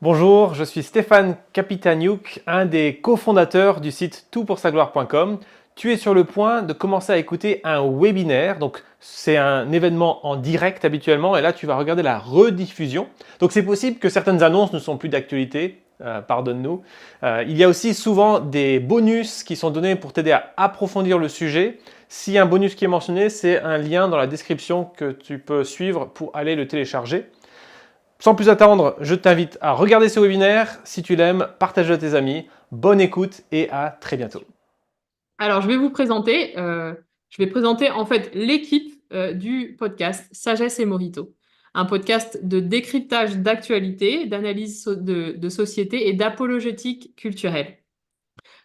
Bonjour, je suis Stéphane Kapitaniuk, un des cofondateurs du site toutpoursagloire.com. Tu es sur le point de commencer à écouter un webinaire, donc c'est un événement en direct habituellement, et là tu vas regarder la rediffusion. Donc c'est possible que certaines annonces ne sont plus d'actualité, pardonne-nous. Il y a aussi souvent des bonus qui sont donnés pour t'aider à approfondir le sujet. Si un bonus qui est mentionné, c'est un lien dans la description que tu peux suivre pour aller le télécharger. Sans plus attendre, je t'invite à regarder ce webinaire. Si tu l'aimes, partage-le à tes amis. Bonne écoute et à très bientôt. Alors, je vais vous présenter, je vais présenter en fait l'équipe du podcast Sagesse et Mojito, un podcast de décryptage d'actualité, d'analyse de société et d'apologétique culturelle.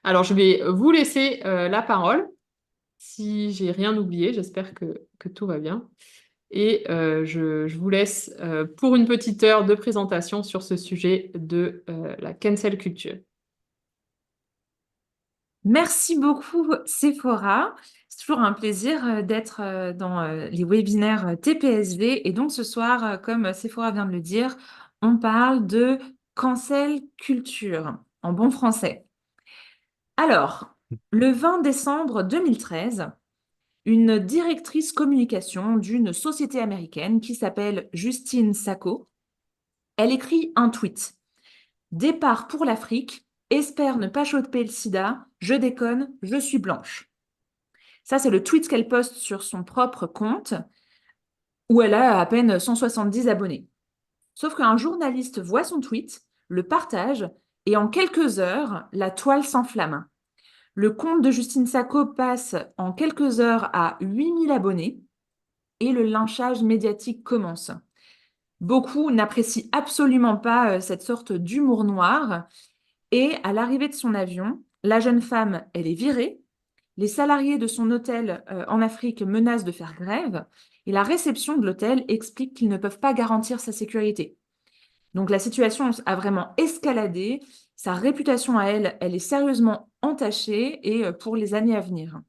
Alors, je vais vous laisser la parole. Si j'ai rien oublié, j'espère que tout va bien. Et je vous laisse pour une petite heure de présentation sur ce sujet de la cancel culture. Merci beaucoup, Sephora. C'est toujours un plaisir d'être dans les webinaires TPSV. Et donc ce soir, comme Sephora vient de le dire, on parle de cancel culture en bon français. Alors, le 20 décembre 2013, une directrice communication d'une société américaine qui s'appelle Justine Sacco, elle écrit un tweet. Départ pour l'Afrique, espère ne pas choper le sida, je déconne, je suis blanche. Ça, c'est le tweet qu'elle poste sur son propre compte, où elle a à peine 170 abonnés. Sauf qu'un journaliste voit son tweet, le partage, et en quelques heures, la toile s'enflamme. Le compte de Justine Sacco passe en quelques heures à 8000 abonnés, et le lynchage médiatique commence. Beaucoup n'apprécient absolument pas cette sorte d'humour noir, et à l'arrivée de son avion, la jeune femme, elle est virée. Les salariés de son hôtel en Afrique menacent de faire grève et la réception de l'hôtel explique qu'ils ne peuvent pas garantir sa sécurité. Donc la situation a vraiment escaladé. Sa réputation à elle, elle est sérieusement entachée et pour les années à venir.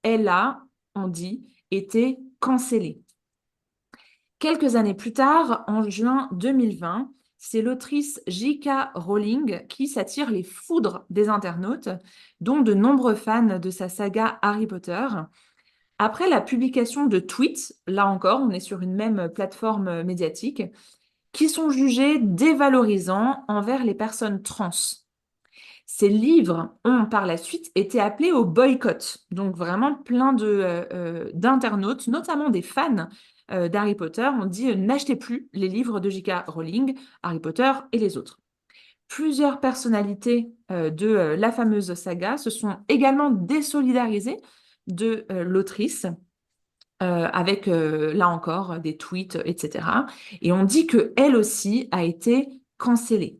Elle a, on dit, été cancellée. Quelques années plus tard, en juin 2020, c'est l'autrice J.K. Rowling qui s'attire les foudres des internautes, dont de nombreux fans de sa saga Harry Potter. Après la publication de tweets, là encore, on est sur une même plateforme médiatique, qui sont jugés dévalorisants envers les personnes trans. Ces livres ont par la suite été appelés au boycott. Donc vraiment plein d'internautes, notamment des fans d'Harry Potter, ont dit n'achetez plus les livres de J.K. Rowling, Harry Potter et les autres. Plusieurs personnalités de la fameuse saga se sont également désolidarisées de l'autrice, avec là encore des tweets, etc. Et on dit qu'elle aussi a été cancellée.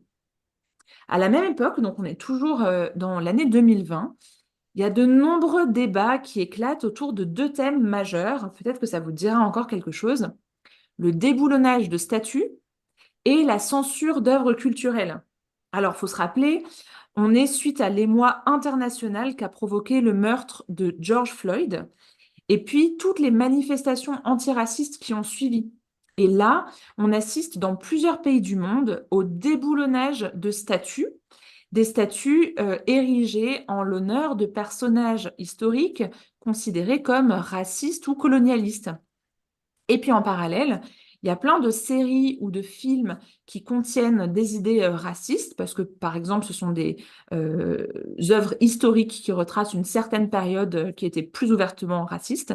À la même époque, donc on est toujours dans l'année 2020, il y a de nombreux débats qui éclatent autour de deux thèmes majeurs. Peut-être que ça vous dira encore quelque chose. Le déboulonnage de statuts et la censure d'œuvres culturelles. Alors, il faut se rappeler, on est suite à l'émoi international qu'a provoqué le meurtre de George Floyd et puis toutes les manifestations antiracistes qui ont suivi. Et là, on assiste dans plusieurs pays du monde au déboulonnage de statues, des statues érigées en l'honneur de personnages historiques considérés comme racistes ou colonialistes. Et puis en parallèle, il y a plein de séries ou de films qui contiennent des idées racistes, parce que par exemple, ce sont des œuvres historiques qui retracent une certaine période qui était plus ouvertement raciste,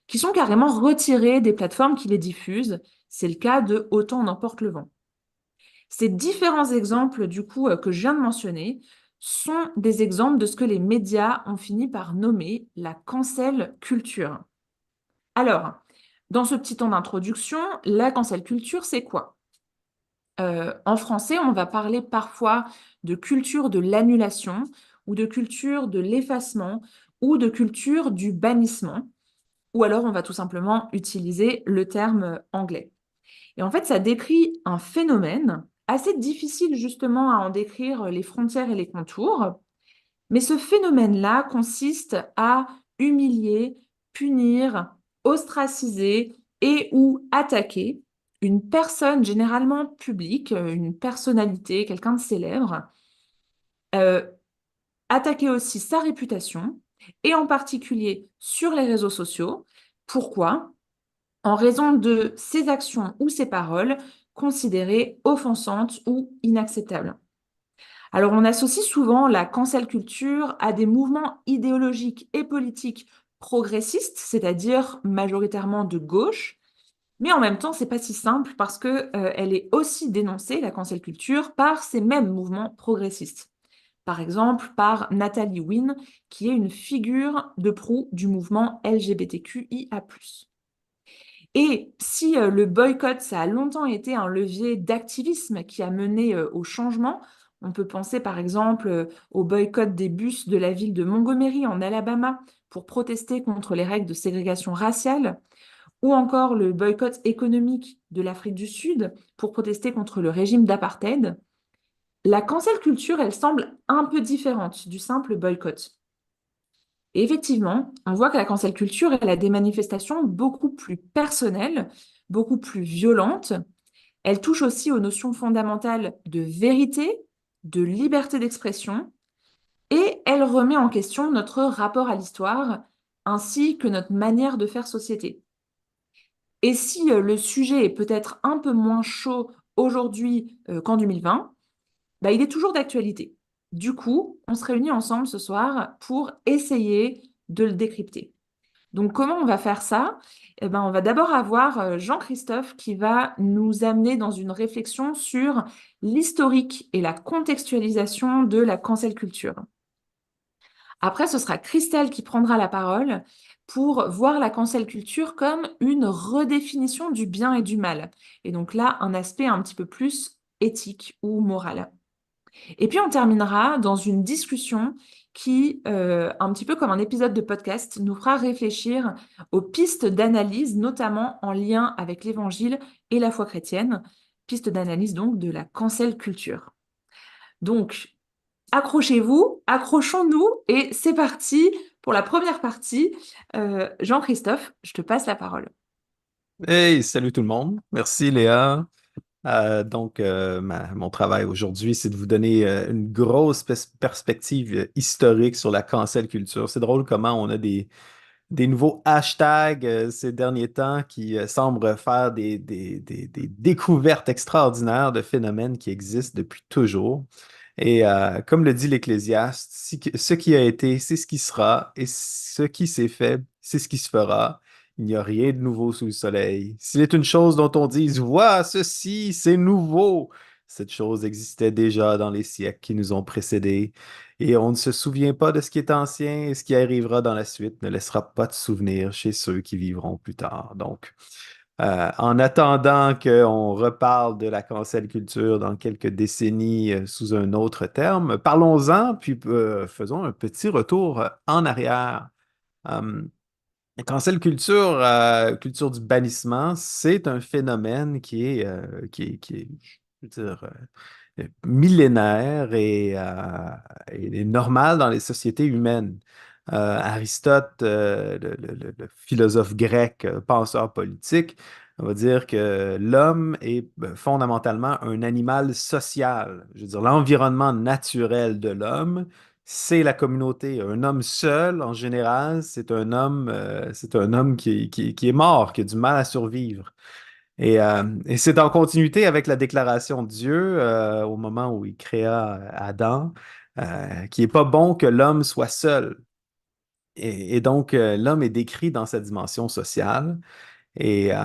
qui sont carrément retirées des plateformes qui les diffusent. C'est le cas de Autant en emporte le vent. Ces différents exemples, du coup, que je viens de mentionner, sont des exemples de ce que les médias ont fini par nommer la cancel culture. Alors, dans ce petit temps d'introduction, la cancel culture, c'est quoi? En français, on va parler parfois de culture de l'annulation ou de culture de l'effacement ou de culture du bannissement, ou alors on va tout simplement utiliser le terme anglais. Et en fait, ça décrit un phénomène assez difficile justement à en décrire les frontières et les contours, mais ce phénomène-là consiste à humilier, punir, ostraciser et ou attaquer une personne généralement publique, une personnalité, quelqu'un de célèbre, euh, attaquer aussi sa réputation, et en particulier sur les réseaux sociaux. Pourquoi? En raison de ses actions ou ses paroles considérées offensantes ou inacceptables. Alors, on associe souvent la cancel culture à des mouvements idéologiques et politiques progressistes, c'est-à-dire majoritairement de gauche, mais en même temps, c'est pas si simple parce que elle est aussi dénoncée, la cancel culture, par ces mêmes mouvements progressistes. Par exemple, par Nathalie Wynne, qui est une figure de proue du mouvement LGBTQIA+. Et si le boycott, ça a longtemps été un levier d'activisme qui a mené au changement, on peut penser par exemple au boycott des bus de la ville de Montgomery en Alabama pour protester contre les règles de ségrégation raciale, ou encore le boycott économique de l'Afrique du Sud pour protester contre le régime d'apartheid. La cancel culture, elle semble un peu différente du simple boycott. Et effectivement, on voit que la cancel culture, elle a des manifestations beaucoup plus personnelles, beaucoup plus violentes. Elle touche aussi aux notions fondamentales de vérité, de liberté d'expression, et elle remet en question notre rapport à l'histoire, ainsi que notre manière de faire société. Et si le sujet est peut-être un peu moins chaud aujourd'hui qu'en 2020, bah, il est toujours d'actualité. Du coup, on se réunit ensemble ce soir pour essayer de le décrypter. Donc, comment on va faire ça? Eh ben, on va d'abord avoir Jean-Christophe qui va nous amener dans une réflexion sur l'historique et la contextualisation de la cancel culture. Après, ce sera Christelle qui prendra la parole pour voir la cancel culture comme une redéfinition du bien et du mal. Et donc là, un aspect un petit peu plus éthique ou moral. Et puis on terminera dans une discussion qui, un petit peu comme un épisode de podcast, nous fera réfléchir aux pistes d'analyse, notamment en lien avec l'Évangile et la foi chrétienne, pistes d'analyse donc de la cancel culture. Donc, accrochez-vous, accrochons-nous et c'est parti pour la première partie. Jean-Christophe, je te passe la parole. Hey, salut tout le monde. Merci Léa. Mon travail aujourd'hui, c'est de vous donner une grosse perspective historique sur la cancel culture. C'est drôle comment on a des nouveaux hashtags ces derniers temps qui semblent faire des découvertes extraordinaires de phénomènes qui existent depuis toujours. Et comme le dit l'Ecclésiaste, ce qui a été, c'est ce qui sera, et ce qui s'est fait, c'est ce qui se fera. Il n'y a rien de nouveau sous le soleil. S'il est une chose dont on dise, vois, ceci, c'est nouveau, cette chose existait déjà dans les siècles qui nous ont précédés. Et on ne se souvient pas de ce qui est ancien, et ce qui arrivera dans la suite ne laissera pas de souvenir chez ceux qui vivront plus tard. Donc, en attendant qu'on reparle de la cancel culture dans quelques décennies sous un autre terme, parlons-en, puis faisons un petit retour en arrière. La cancel culture, culture du bannissement, c'est un phénomène qui est, je veux dire, millénaire et normal dans les sociétés humaines. Aristote, le philosophe grec, penseur politique, on va dire que l'homme est fondamentalement un animal social. Je veux dire, l'environnement naturel de l'homme, c'est la communauté. Un homme seul, en général, c'est un homme qui est mort, qui a du mal à survivre. Et c'est en continuité avec la déclaration de Dieu au moment où il créa Adam, qui n'est pas bon que l'homme soit seul. Et donc, l'homme est décrit dans sa dimension sociale. Et, euh,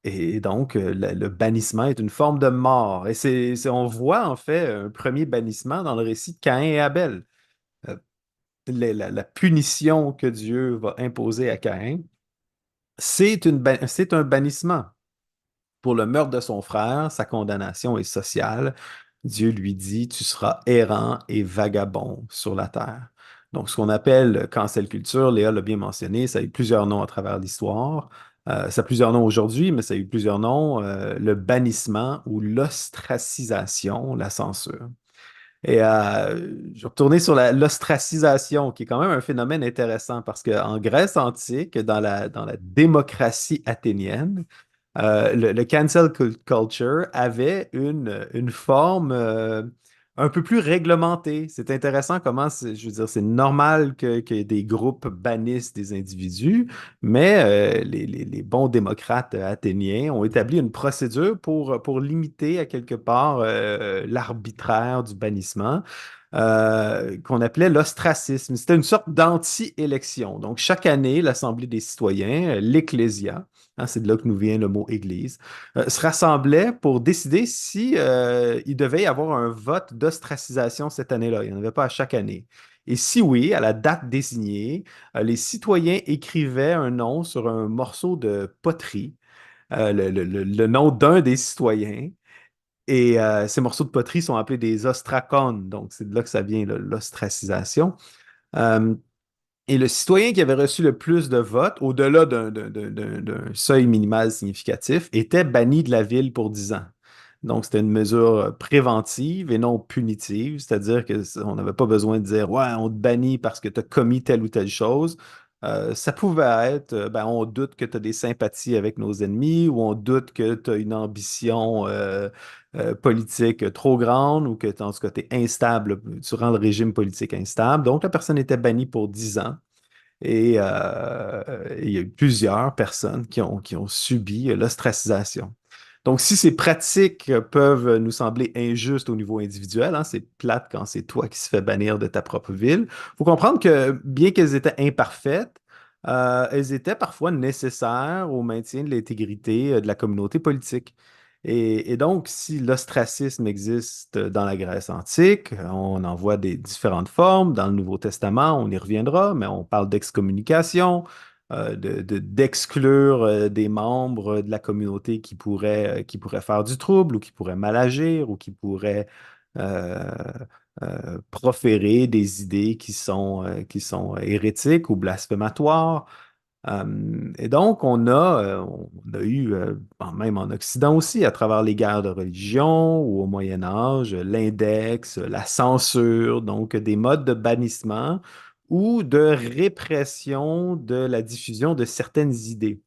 et donc, le bannissement est une forme de mort. Et on voit en fait un premier bannissement dans le récit de Caïn et Abel. Euh, la punition que Dieu va imposer à Caïn, c'est un bannissement. Pour le meurtre de son frère, sa condamnation est sociale. Dieu lui dit, tu seras errant et vagabond sur la terre. Donc, ce qu'on appelle cancel culture, Léa l'a bien mentionné, ça a eu plusieurs noms à travers l'histoire. Ça a plusieurs noms aujourd'hui, mais ça a eu plusieurs noms. Le bannissement ou l'ostracisation, la censure. Et je vais retourner sur l'ostracisation, qui est quand même un phénomène intéressant parce qu'en Grèce antique, dans la démocratie athénienne, Le cancel culture avait une forme un peu plus réglementée. C'est intéressant comment, je veux dire, c'est normal que des groupes bannissent des individus, mais les bons démocrates athéniens ont établi une procédure pour limiter à quelque part l'arbitraire du bannissement. Qu'on appelait l'ostracisme. C'était une sorte d'anti-élection. Donc, chaque année, l'Assemblée des citoyens, l'Ecclésia, hein, c'est de là que nous vient le mot Église, se rassemblait pour décider si il devait y avoir un vote d'ostracisation cette année-là. Il n'y en avait pas à chaque année. Et si oui, à la date désignée, les citoyens écrivaient un nom sur un morceau de poterie, le nom d'un des citoyens. Et ces morceaux de poterie sont appelés des ostracones. Donc, c'est de là que ça vient, là, l'ostracisation. Euh, et le citoyen qui avait reçu le plus de votes, au-delà d'un seuil minimal significatif, était banni de la ville pour 10 ans. Donc, c'était une mesure préventive et non punitive, c'est-à-dire qu'on n'avait pas besoin de dire, ouais, on te bannit parce que tu as commis telle ou telle chose. Ça pouvait être, ben, on doute que tu as des sympathies avec nos ennemis ou on doute que tu as une ambition politique trop grande ou que, en tout cas, tu es instable, tu rends le régime politique instable. Donc, la personne était bannie pour 10 ans. Et il y a eu plusieurs personnes qui ont subi l'ostracisation. Donc, si ces pratiques peuvent nous sembler injustes au niveau individuel, hein, c'est plate quand c'est toi qui se fais bannir de ta propre ville, il faut comprendre que bien qu'elles étaient imparfaites, elles étaient parfois nécessaires au maintien de l'intégrité de la communauté politique. Et donc, si l'ostracisme existe dans la Grèce antique, on en voit des différentes formes. Dans le Nouveau Testament, on y reviendra, mais on parle d'excommunication, d'exclure des membres de la communauté qui pourraient faire du trouble ou qui pourraient mal agir ou qui pourraient euh, proférer des idées qui sont hérétiques ou blasphématoires. Et donc, on a eu, même en Occident aussi, à travers les guerres de religion ou au Moyen Âge, l'index, la censure, donc des modes de bannissement ou de répression de la diffusion de certaines idées.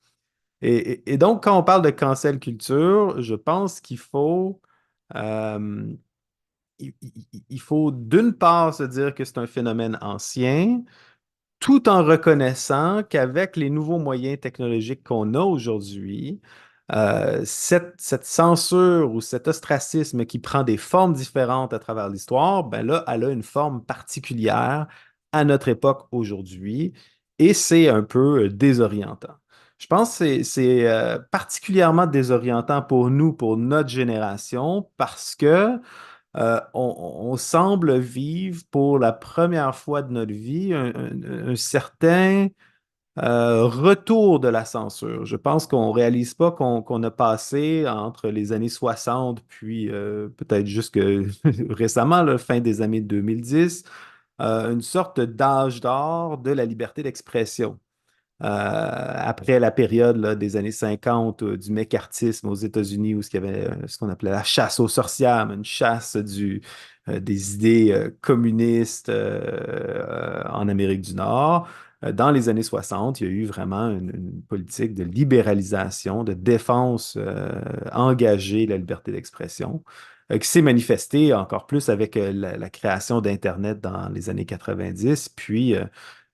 Et donc, quand on parle de cancel culture, je pense euh, il faut d'une part se dire que c'est un phénomène ancien, tout en reconnaissant qu'avec les nouveaux moyens technologiques qu'on a aujourd'hui, cette censure ou cet ostracisme qui prend des formes différentes à travers l'histoire, ben là, elle a une forme particulière à notre époque aujourd'hui et c'est un peu désorientant. Je pense que c'est particulièrement désorientant pour nous, pour notre génération, parce que on semble vivre pour la première fois de notre vie un certain retour de la censure. Je pense qu'on ne réalise pas qu'on a passé entre les années 60 puis peut-être jusque récemment, la fin des années 2010, une sorte d'âge d'or de la liberté d'expression. Après la période là, des années 50 du mécartisme aux États-Unis, où il y avait ce qu'on appelait la chasse aux sorcières, mais une chasse des idées communistes en Amérique du Nord. Dans les années 60, il y a eu vraiment une politique de libéralisation, de défense engagée de la liberté d'expression, qui s'est manifestée encore plus avec la création d'Internet dans les années 90, puis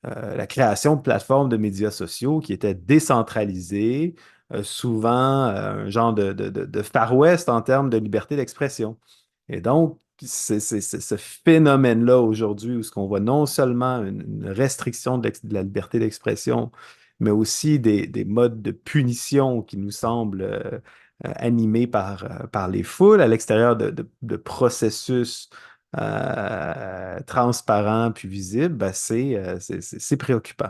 la création de plateformes de médias sociaux qui étaient décentralisées, souvent un genre de Far West en termes de liberté d'expression. Et donc, c'est ce phénomène-là aujourd'hui où ce qu'on voit non seulement une restriction de la liberté d'expression, mais aussi des modes de punition qui nous semblent animés par les foules à l'extérieur de processus transparent puis visible, ben, c'est préoccupant.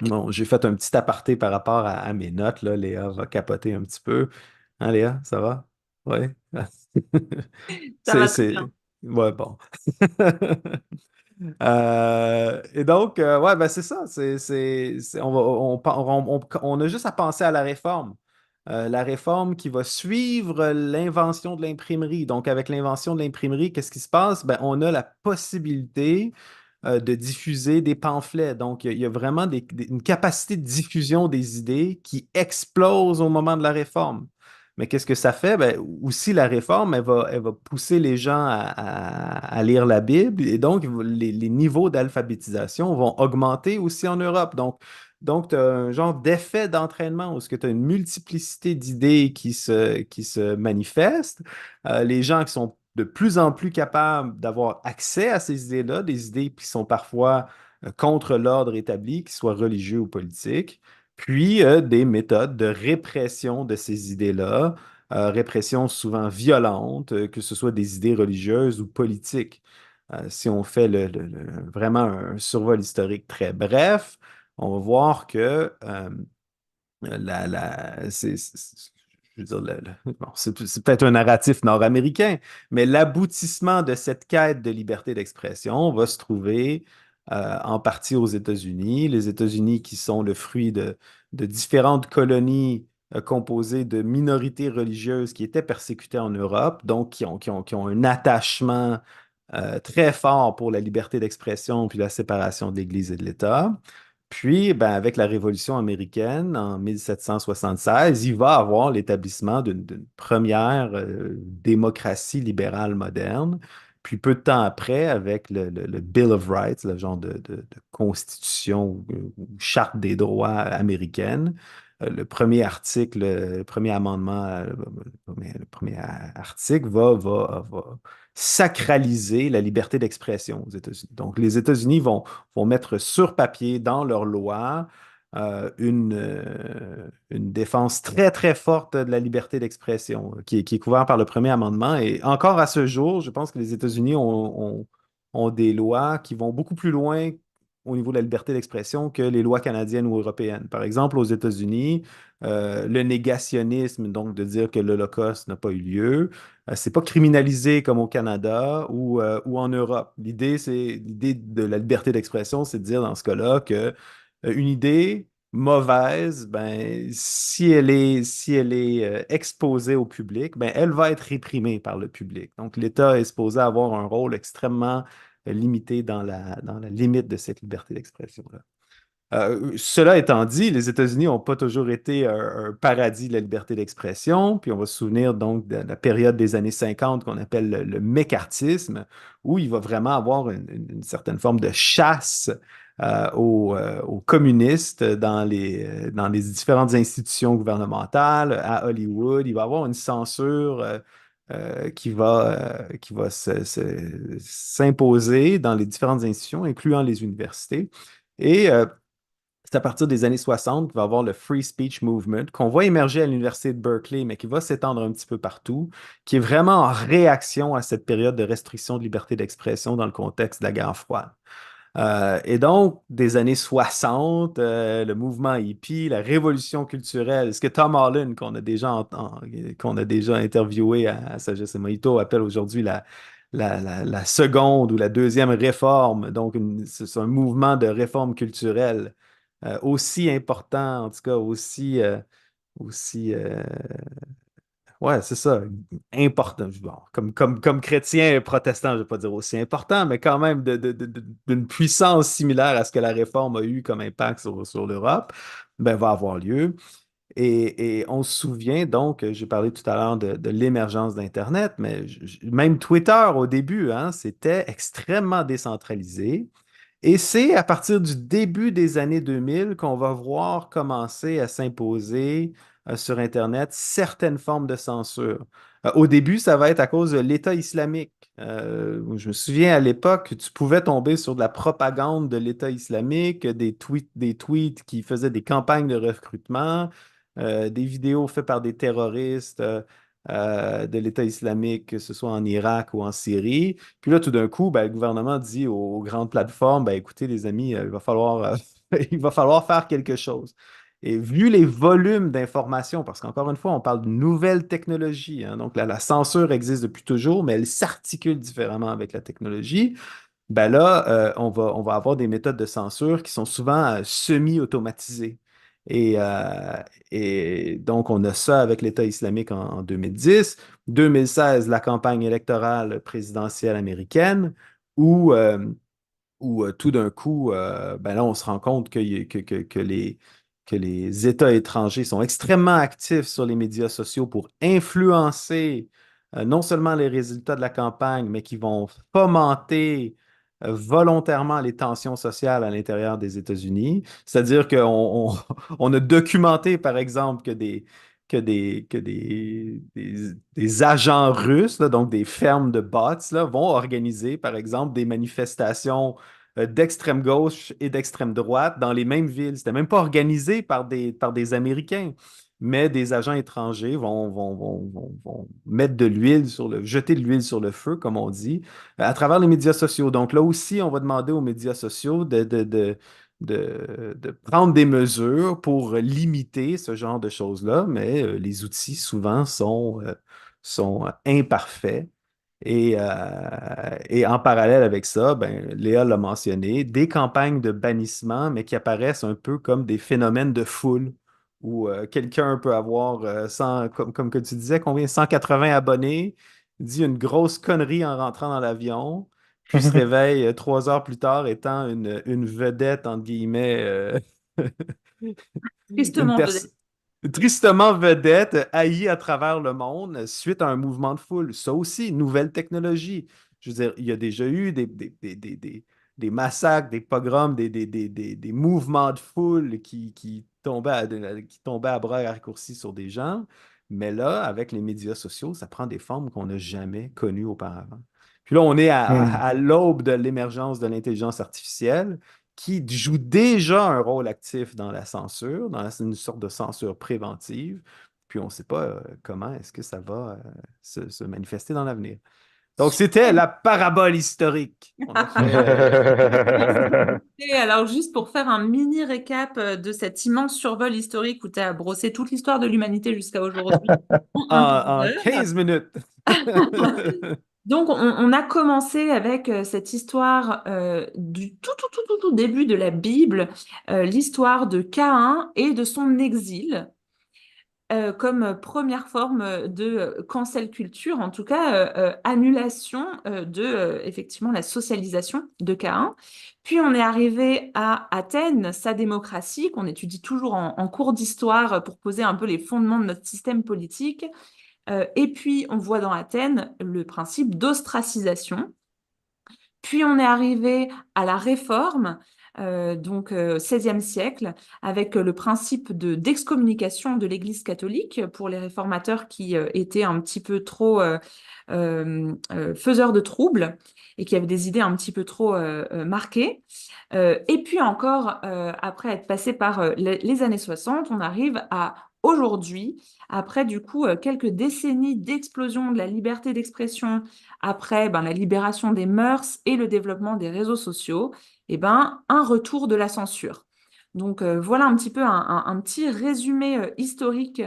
Bon, j'ai fait un petit aparté par rapport à mes notes, là. Léa va capoter un petit peu. Hein, Léa, ça va? Oui. Ça va très bien. Ouais, bon. Et donc, ouais, ben c'est ça. On a juste à penser à la réforme. La réforme qui va suivre l'invention de l'imprimerie. Donc, avec l'invention de l'imprimerie, qu'est-ce qui se passe? Ben, on a la possibilité de diffuser des pamphlets. Donc, il y a vraiment une capacité de diffusion des idées qui explose au moment de la réforme. Mais qu'est-ce que ça fait? Ben, aussi, la réforme, elle va pousser les gens à lire la Bible et donc les niveaux d'alphabétisation vont augmenter aussi en Europe. Donc tu as un genre d'effet d'entraînement où tu as une multiplicité d'idées qui se manifestent. Les gens qui sont de plus en plus capables d'avoir accès à ces idées-là, des idées qui sont parfois contre l'ordre établi, qu'ils soient religieux ou politiques, puis des méthodes de répression de ces idées-là, répression souvent violente, que ce soit des idées religieuses ou politiques. Si on fait vraiment un survol historique très bref, on va voir que je veux dire, bon, c'est peut-être un narratif nord-américain, mais l'aboutissement de cette quête de liberté d'expression va se trouver en partie aux États-Unis. Les États-Unis qui sont le fruit de différentes colonies composées de minorités religieuses qui étaient persécutées en Europe, donc qui ont un attachement très fort pour la liberté d'expression puis la séparation de l'Église et de l'État. Puis, ben, avec la Révolution américaine en 1776, il va avoir l'établissement d'une première démocratie libérale moderne. Puis, peu de temps après, avec le Bill of Rights, le genre de constitution ou charte des droits américaine, le premier article, le premier amendement, le premier article va sacraliser la liberté d'expression aux États-Unis. Donc, les États-Unis vont mettre sur papier dans leur loi une défense très, très forte de la liberté d'expression qui est couverte par le premier amendement. Et encore à ce jour, je pense que les États-Unis ont des lois qui vont beaucoup plus loin au niveau de la liberté d'expression que les lois canadiennes ou européennes. Par exemple, aux États-Unis, le négationnisme, donc de dire que l'Holocauste n'a pas eu lieu, c'est pas criminalisé comme au Canada ou en Europe. L'idée de la liberté d'expression, c'est de dire dans ce cas-là que une idée mauvaise, ben, si elle est exposée au public, ben, elle va être réprimée par le public. Donc, l'État est supposé avoir un rôle extrêmement limité dans la limite de cette liberté d'expression-là. Cela étant dit, les États-Unis n'ont pas toujours été un paradis de la liberté d'expression. Puis on va se souvenir donc de la période des années 50 qu'on appelle le mécartisme, où il va vraiment avoir une certaine forme de chasse aux communistes dans les différentes institutions gouvernementales, à Hollywood. Il va y avoir une censure qui va s'imposer dans les différentes institutions, incluant les universités. Et c'est à partir des années 60 qu'il va y avoir le Free Speech Movement, qu'on voit émerger à l'Université de Berkeley, mais qui va s'étendre un petit peu partout, qui est vraiment en réaction à cette période de restriction de liberté d'expression dans le contexte de la guerre froide. Et donc, des années 60, le mouvement hippie, la révolution culturelle, ce que Tom Holland, qu'on a déjà interviewé à Sagesse et Mojito, appelle aujourd'hui la seconde ou la deuxième réforme. Donc, c'est un mouvement de réforme culturelle aussi important, en tout cas aussi ouais, c'est ça, important. Bon, comme chrétien protestant, je ne vais pas dire aussi important, mais quand même d'une puissance similaire à ce que la réforme a eu comme impact sur l'Europe, ben, va avoir lieu. Et on se souvient donc, j'ai parlé tout à l'heure de l'émergence d'Internet, mais même Twitter au début, hein, c'était extrêmement décentralisé. Et c'est à partir du début des années 2000 qu'on va voir commencer à s'imposer sur Internet certaines formes de censure. Au début, ça va être à cause de l'État islamique. Je me souviens à l'époque, tu pouvais tomber sur de la propagande de l'État islamique, des tweets qui faisaient des campagnes de recrutement, des vidéos faites par des terroristes. De l'État islamique, que ce soit en Irak ou en Syrie. Puis là, tout d'un coup, ben, le gouvernement dit aux grandes plateformes, ben, écoutez, les amis, il va falloir faire quelque chose. Et vu les volumes d'informations, parce qu'encore une fois, on parle de nouvelles technologies, hein, donc la censure existe depuis toujours, mais elle s'articule différemment avec la technologie. Ben là, on va avoir des méthodes de censure qui sont souvent semi-automatisées. Et, euh, et donc, on a ça avec l'État islamique en 2010. 2016, la campagne électorale présidentielle américaine, où où tout d'un coup, ben là, on se rend compte que les États étrangers sont extrêmement actifs sur les médias sociaux pour influencer non seulement les résultats de la campagne, mais qui vont fomenter volontairement les tensions sociales à l'intérieur des États-Unis. C'est-à-dire on a documenté, par exemple, des agents russes, là, donc des fermes de bots, là, vont organiser, par exemple, des manifestations d'extrême gauche et d'extrême droite dans les mêmes villes. C'était même pas organisé par des Américains, mais des agents étrangers vont mettre de l'huile jeter de l'huile sur le feu, comme on dit, à travers les médias sociaux. Donc là aussi, on va demander aux médias sociaux de prendre des mesures pour limiter ce genre de choses-là, mais les outils souvent sont imparfaits. Et en parallèle avec ça, ben, Léa l'a mentionné, des campagnes de bannissement, mais qui apparaissent un peu comme des phénomènes de foule, où quelqu'un peut avoir, comme que tu disais, combien? 180 abonnés, dit une grosse connerie en rentrant dans l'avion, puis se réveille 3 heures plus tard étant une vedette, entre guillemets, une Tristement personne vedette. tristement vedette, haïe à travers le monde suite à un mouvement de foule. Ça aussi, nouvelle technologie. Je veux dire, il y a déjà eu des massacres, des pogroms, des mouvements de foule qui tombaient à bras raccourcis sur des gens. Mais là, avec les médias sociaux, ça prend des formes qu'on n'a jamais connues auparavant. Puis là, on est Hmm. à l'aube de l'émergence de l'intelligence artificielle qui joue déjà un rôle actif dans la censure, une sorte de censure préventive, puis on ne sait pas comment est-ce que ça va se manifester dans l'avenir. Donc, c'était Super. la parabole historique. On a fait... Et alors, juste pour faire un mini récap de cet immense survol historique où tu as brossé toute l'histoire de l'humanité jusqu'à aujourd'hui en un quart en d'heure. 15 minutes. Donc, on a commencé avec cette histoire du tout début de la Bible, l'histoire de Caïn et de son exil. Comme première forme de cancel culture, en tout cas annulation de effectivement la socialisation de Caïn. Puis on est arrivé à Athènes, sa démocratie, qu'on étudie toujours en cours d'histoire pour poser un peu les fondements de notre système politique. Et puis on voit dans Athènes le principe d'ostracisation. Puis on est arrivé à la Réforme, donc XVIe siècle, avec le principe d'excommunication de l'Église catholique pour les réformateurs qui étaient un petit peu trop faiseurs de troubles et qui avaient des idées un petit peu trop marquées. Et puis encore, après être passé par les années 60, on arrive à aujourd'hui, après du coup quelques décennies d'explosion de la liberté d'expression, après ben, la libération des mœurs et le développement des réseaux sociaux, et ben, un retour de la censure. Donc voilà un petit peu un petit résumé historique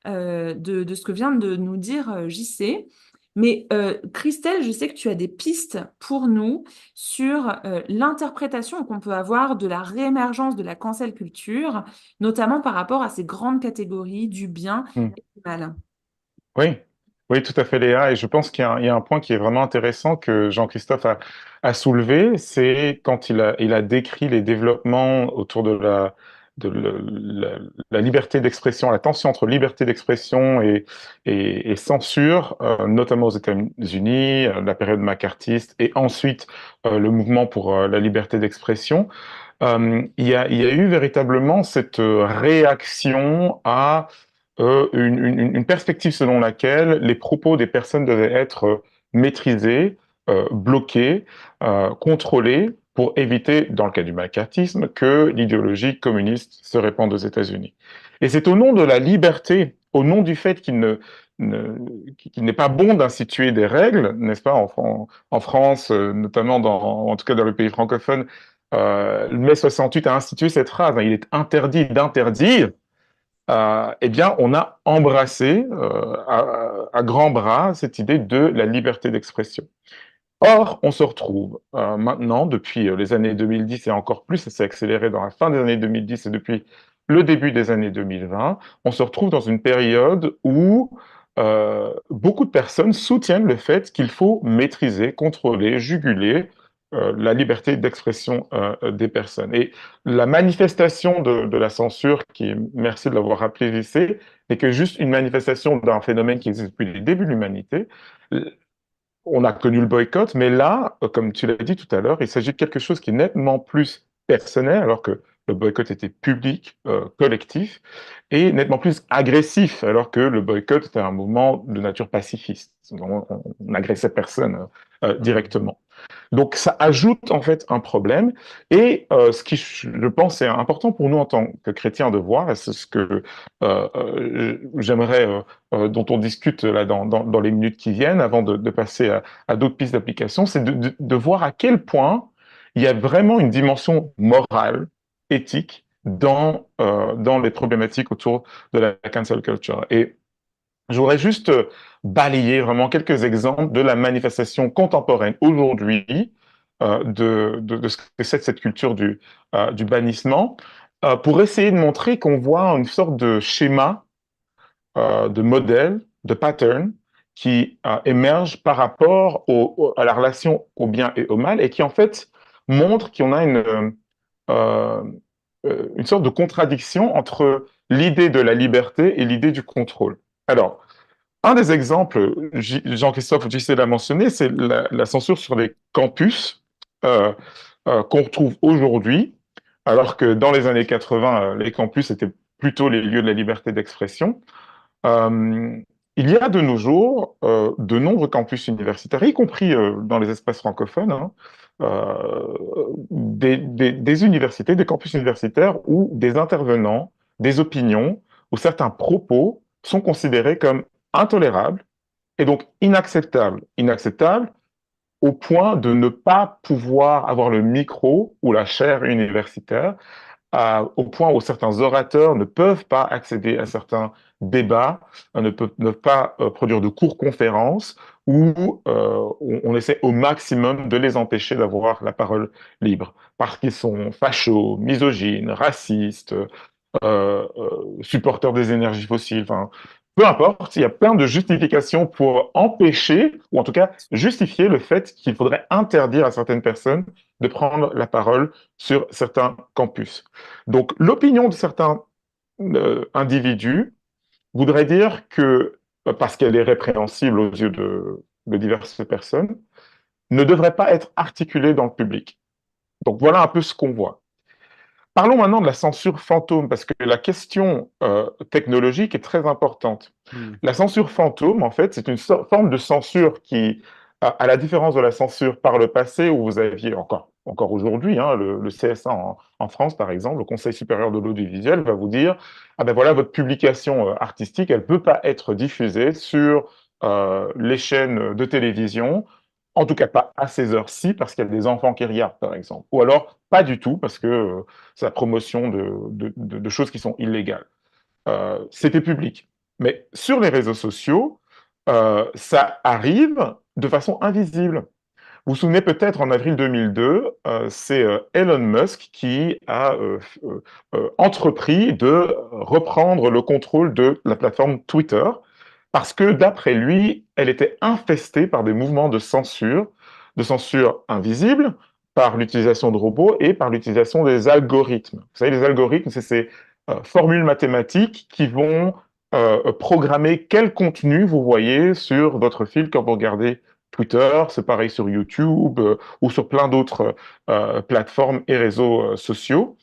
de ce que vient de nous dire JC. Mais Christelle, je sais que tu as des pistes pour nous sur l'interprétation qu'on peut avoir de la réémergence de la cancel culture, notamment par rapport à ces grandes catégories du bien Hmm. et du mal. Oui, oui, tout à fait, Léa. Et je pense il y a un point qui est vraiment intéressant que Jean-Christophe a soulevé, c'est quand il a décrit les développements autour de la liberté d'expression, la tension entre liberté d'expression et censure, notamment aux États-Unis, la période macartiste, et ensuite le mouvement pour la liberté d'expression. Il y a eu véritablement cette réaction à une perspective selon laquelle les propos des personnes devaient être maîtrisés, bloqués, contrôlés pour éviter, dans le cas du macartisme, que l'idéologie communiste se répande aux États-Unis. Et c'est au nom de la liberté, au nom du fait qu'il n'est pas bon d'instituer des règles, n'est-ce pas, en France, notamment en tout cas dans le pays francophone, le mai 68 a institué cette phrase, hein, il est interdit d'interdire. Eh bien, on a embrassé à grands bras cette idée de la liberté d'expression. Or, on se retrouve maintenant, depuis les années 2010 et encore plus, ça s'est accéléré dans la fin des années 2010 et depuis le début des années 2020, on se retrouve dans une période où beaucoup de personnes soutiennent le fait qu'il faut maîtriser, contrôler, juguler la liberté d'expression des personnes. Et la manifestation de la censure, merci de l'avoir rappelé, JC, n'est que juste une manifestation d'un phénomène qui existe depuis les débuts de l'humanité. On a connu le boycott, mais là, comme tu l'as dit tout à l'heure, il s'agit de quelque chose qui est nettement plus personnel, alors que le boycott était public, collectif, et nettement plus agressif, alors que le boycott était un mouvement de nature pacifiste. On n'agressait personne directement. Donc ça ajoute en fait un problème, et ce qui, je pense, est important pour nous en tant que chrétiens de voir, et c'est ce que j'aimerais, dont on discute là dans les minutes qui viennent, avant de passer à d'autres pistes d'application, c'est de voir à quel point il y a vraiment une dimension morale, éthique, dans les problématiques autour de la cancel culture. Et je voudrais juste balayer vraiment quelques exemples de la manifestation contemporaine aujourd'hui de ce que c'est cette culture du bannissement, pour essayer de montrer qu'on voit une sorte de schéma, de modèle, de pattern qui émerge par rapport à la relation au bien et au mal, et qui en fait montre qu'on a euh, une sorte de contradiction entre l'idée de la liberté et l'idée du contrôle. Alors, un des exemples, Jean-Christophe JC l'a mentionné, c'est la censure sur les campus qu'on retrouve aujourd'hui, alors que dans les années 80, les campus étaient plutôt les lieux de la liberté d'expression. Euh, il y a de nos jours de nombreux campus universitaires, y compris dans les espaces francophones, hein, des universités, des campus universitaires où des intervenants, des opinions ou certains propos sont considérés comme intolérables et donc inacceptables. Inacceptables au point de ne pas pouvoir avoir le micro ou la chaire universitaire, au point où certains orateurs ne peuvent pas accéder à certains débats, ne pas produire de courtes conférences, où on essaie au maximum de les empêcher d'avoir la parole libre, parce qu'ils sont fachos, misogynes, racistes, supporteurs des énergies fossiles, enfin, peu importe, il y a plein de justifications pour empêcher, ou en tout cas justifier le fait qu'il faudrait interdire à certaines personnes de prendre la parole sur certains campus. Donc l'opinion de certains individus voudrait dire que, parce qu'elle est répréhensible aux yeux de diverses personnes, ne devrait pas être articulée dans le public. Donc voilà un peu ce qu'on voit. Parlons maintenant de la censure fantôme, parce que la question technologique est très importante. La censure fantôme, en fait, c'est une forme de censure qui, à la différence de la censure par le passé, où vous aviez encore aujourd'hui, hein, le CSA en France, par exemple, le Conseil supérieur de l'audiovisuel, va vous dire, ah ben voilà, votre publication artistique, elle ne peut pas être diffusée sur les chaînes de télévision, en tout cas pas à ces heures-ci, parce qu'il y a des enfants qui regardent, par exemple. Ou alors, pas du tout, parce que c'est la promotion de choses qui sont illégales. C'était public. Mais sur les réseaux sociaux, ça arrive de façon invisible. Vous vous souvenez peut-être, en avril 2002, c'est Elon Musk qui a entrepris de reprendre le contrôle de la plateforme Twitter, parce que d'après lui, elle était infestée par des mouvements de censure invisible, par l'utilisation de robots et par l'utilisation des algorithmes. Vous savez, les algorithmes, c'est ces formules mathématiques qui vont programmer quel contenu vous voyez sur votre fil quand vous regardez Twitter, c'est pareil sur YouTube ou sur plein d'autres plateformes et réseaux sociaux.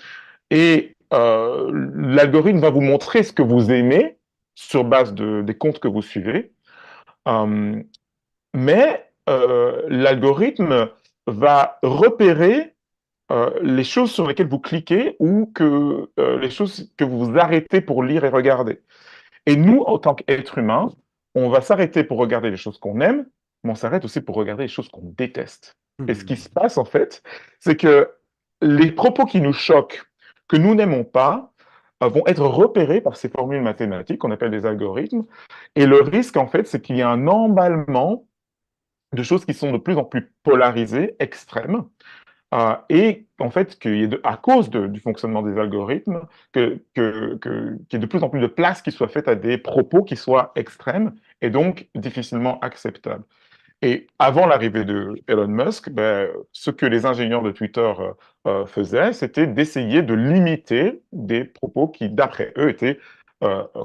Et l'algorithme va vous montrer ce que vous aimez sur base des comptes que vous suivez. Euh, mais l'algorithme va repérer les choses sur lesquelles vous cliquez ou les choses que vous arrêtez pour lire et regarder. Et nous, en tant qu'êtres humains, on va s'arrêter pour regarder les choses qu'on aime, mais on s'arrête aussi pour regarder les choses qu'on déteste. Et ce qui se passe, en fait, c'est que les propos qui nous choquent, que nous n'aimons pas, vont être repérés par ces formules mathématiques qu'on appelle des algorithmes. Et le risque, en fait, c'est qu'il y a un emballement de choses qui sont de plus en plus polarisées, extrêmes, et en fait, à cause du fonctionnement des algorithmes, qu'il y ait de plus en plus de place qui soit faite à des propos qui soient extrêmes et donc difficilement acceptables. Et avant l'arrivée de Elon Musk, ce que les ingénieurs de Twitter faisaient, c'était d'essayer de limiter des propos qui, d'après eux, étaient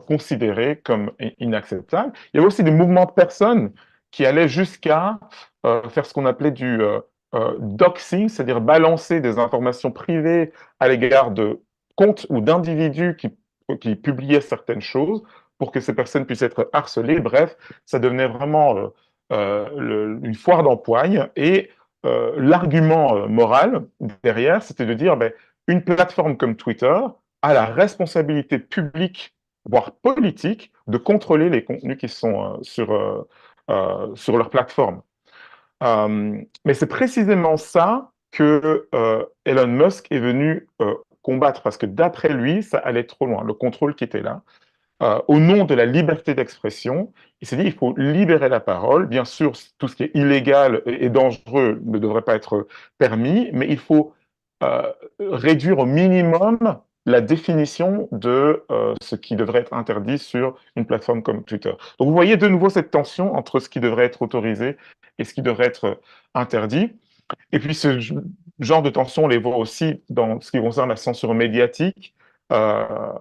considérés comme inacceptables. Il y avait aussi des mouvements de personnes qui allaient jusqu'à faire ce qu'on appelait du doxing, c'est-à-dire balancer des informations privées à l'égard de comptes ou d'individus qui publiaient certaines choses pour que ces personnes puissent être harcelées. Bref, ça devenait vraiment une foire d'empoigne. Et l'argument moral derrière, c'était de dire, une plateforme comme Twitter a la responsabilité publique, voire politique, de contrôler les contenus qui sont sur leur plateforme. Mais c'est précisément ça que Elon Musk est venu combattre, parce que d'après lui, ça allait trop loin, le contrôle qui était là. Au nom de la liberté d'expression, il s'est dit il faut libérer la parole. Bien sûr, tout ce qui est illégal et dangereux ne devrait pas être permis, mais il faut réduire au minimum la définition de ce qui devrait être interdit sur une plateforme comme Twitter. Donc vous voyez de nouveau cette tension entre ce qui devrait être autorisé et ce qui devrait être interdit. Et puis ce genre de tension, on les voit aussi dans ce qui concerne la censure médiatique. Euh,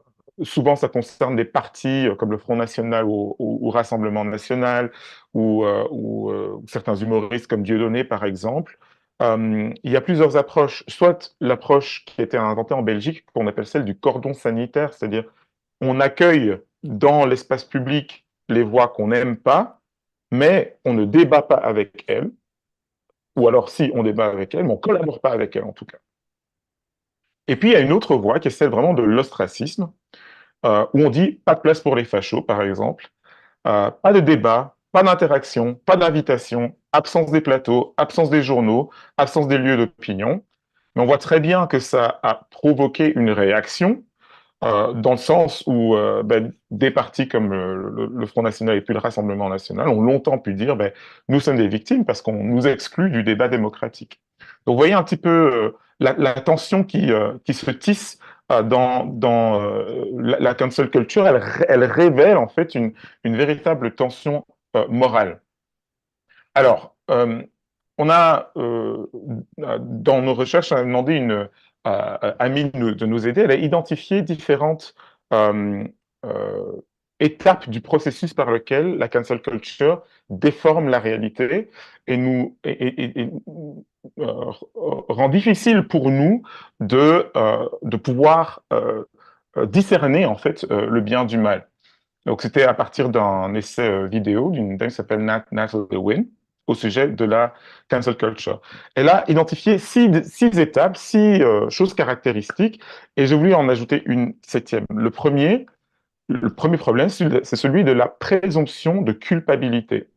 Souvent, ça concerne des partis comme le Front National ou Rassemblement National ou certains humoristes comme Dieudonné, par exemple. Il y a plusieurs approches. Soit l'approche qui a été inventée en Belgique, qu'on appelle celle du cordon sanitaire, c'est-à-dire on accueille dans l'espace public les voix qu'on n'aime pas, mais on ne débat pas avec elles. Ou alors, si on débat avec elles, mais on ne collabore pas avec elles, en tout cas. Et puis, il y a une autre voie qui est celle vraiment de l'ostracisme, où on dit pas de place pour les fachos, par exemple, pas de débat, pas d'interaction, pas d'invitation, absence des plateaux, absence des journaux, absence des lieux d'opinion. Mais on voit très bien que ça a provoqué une réaction, dans le sens où des partis comme le Front National et puis le Rassemblement National ont longtemps pu dire nous sommes des victimes parce qu'on nous exclut du débat démocratique. Donc vous voyez un petit peu la tension qui se tisse dans la cancel culture, elle révèle en fait une véritable tension morale. Alors, on a, dans nos recherches, on a demandé à Amine de nous aider. Elle a identifié différentes euh, euh, étapes du processus par lequel la cancel culture déforme la réalité et rend difficile pour nous de pouvoir discerner en fait le bien du mal. Donc, c'était à partir d'un essai vidéo d'une dame qui s'appelle Natalie Wynn au sujet de la cancel culture. Elle a identifié six étapes, six choses caractéristiques, et j'ai voulu en ajouter une septième. Le premier problème, c'est celui de la présomption de culpabilité.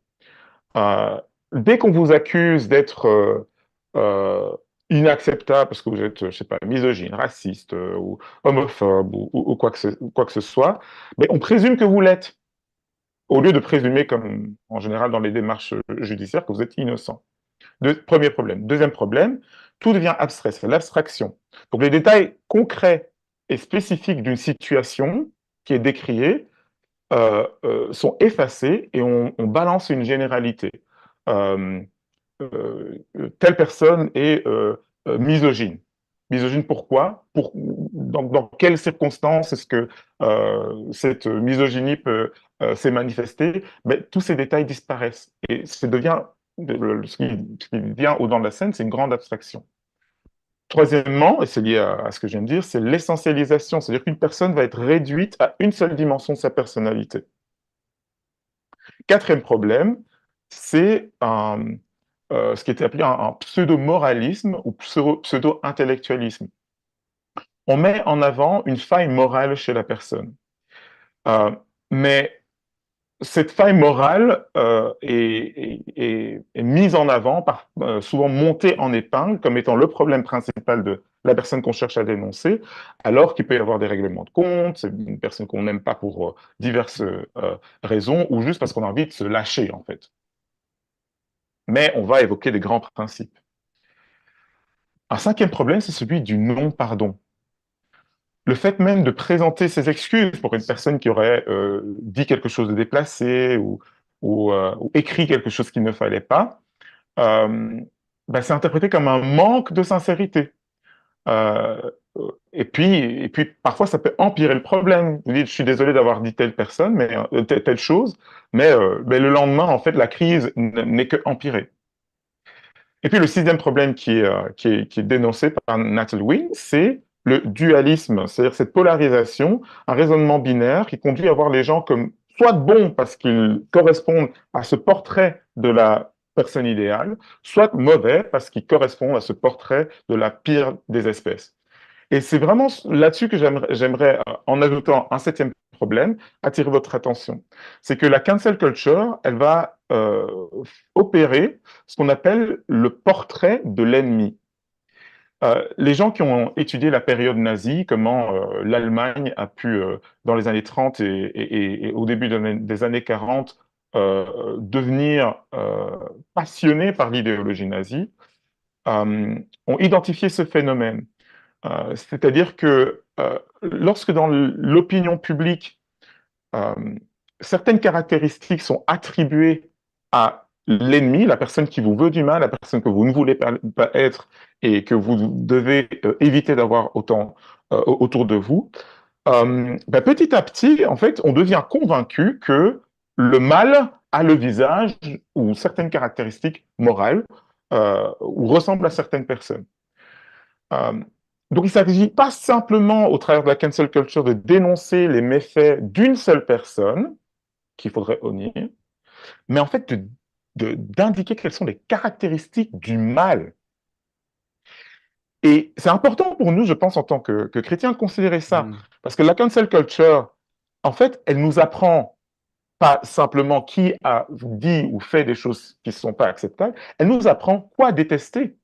Euh, Dès qu'on vous accuse d'être euh, inacceptable parce que vous êtes, je sais pas, misogyne, raciste ou homophobe ou quoi que ce soit, mais on présume que vous l'êtes, au lieu de présumer, comme en général dans les démarches judiciaires, que vous êtes innocent. Premier problème. Deuxième problème, tout devient abstrait, c'est l'abstraction. Donc les détails concrets et spécifiques d'une situation qui est décriée sont effacés et on balance une généralité. Euh, Telle personne est misogyne. Misogyne pourquoi? Dans quelles circonstances est-ce que cette misogynie s'est manifestée? Mais tous ces détails disparaissent. Et ce qui vient au-devant de la scène, c'est une grande abstraction. Troisièmement, et c'est lié à ce que je viens de dire, c'est l'essentialisation. C'est-à-dire qu'une personne va être réduite à une seule dimension de sa personnalité. Quatrième problème, c'est ce qui était appelé un pseudo-moralisme ou pseudo-intellectualisme. On met en avant une faille morale chez la personne. Mais cette faille morale est mise en avant, souvent montée en épingle, comme étant le problème principal de la personne qu'on cherche à dénoncer, alors qu'il peut y avoir des règlements de compte, c'est une personne qu'on n'aime pas pour diverses raisons, ou juste parce qu'on a envie de se lâcher, en fait. Mais on va évoquer des grands principes. Un cinquième problème, c'est celui du non-pardon. Le fait même de présenter ses excuses pour une personne qui aurait dit quelque chose de déplacé ou ou écrit quelque chose qu'il ne fallait pas, euh, ben, c'est interprété comme un manque de sincérité. Euh, et puis, parfois, ça peut empirer le problème. Vous dites, je suis désolé d'avoir dit telle personne, mais telle chose, mais le lendemain, en fait, la crise n'est que empirée. Et puis, le sixième problème qui est dénoncé par Natalie Wynne, c'est le dualisme, c'est-à-dire cette polarisation, un raisonnement binaire qui conduit à voir les gens comme soit bons parce qu'ils correspondent à ce portrait de la personne idéale, soit mauvais parce qu'ils correspondent à ce portrait de la pire des espèces. Et c'est vraiment là-dessus que j'aimerais, en ajoutant un septième problème, attirer votre attention. C'est que la cancel culture, elle va opérer ce qu'on appelle le portrait de l'ennemi. Les gens qui ont étudié la période nazie, comment l'Allemagne a pu, dans les années 30 et au début des années 40, devenir passionnés par l'idéologie nazie, ont identifié ce phénomène. C'est-à-dire que lorsque dans l'opinion publique, euh, certaines caractéristiques sont attribuées à l'ennemi, la personne qui vous veut du mal, la personne que vous ne voulez pas être et que vous devez éviter d'avoir autant autour de vous, ben, petit à petit, en fait, on devient convaincu que le mal a le visage ou certaines caractéristiques morales ou ressemble à certaines personnes. Euh, donc, il ne s'agit pas simplement, au travers de la cancel culture, de dénoncer les méfaits d'une seule personne, qu'il faudrait honnir, mais en fait d'indiquer quelles sont les caractéristiques du mal. Et c'est important pour nous, je pense, en tant que chrétiens, de considérer ça, parce que la cancel culture, en fait, elle nous apprend pas simplement qui a dit ou fait des choses qui ne sont pas acceptables, elle nous apprend quoi détester.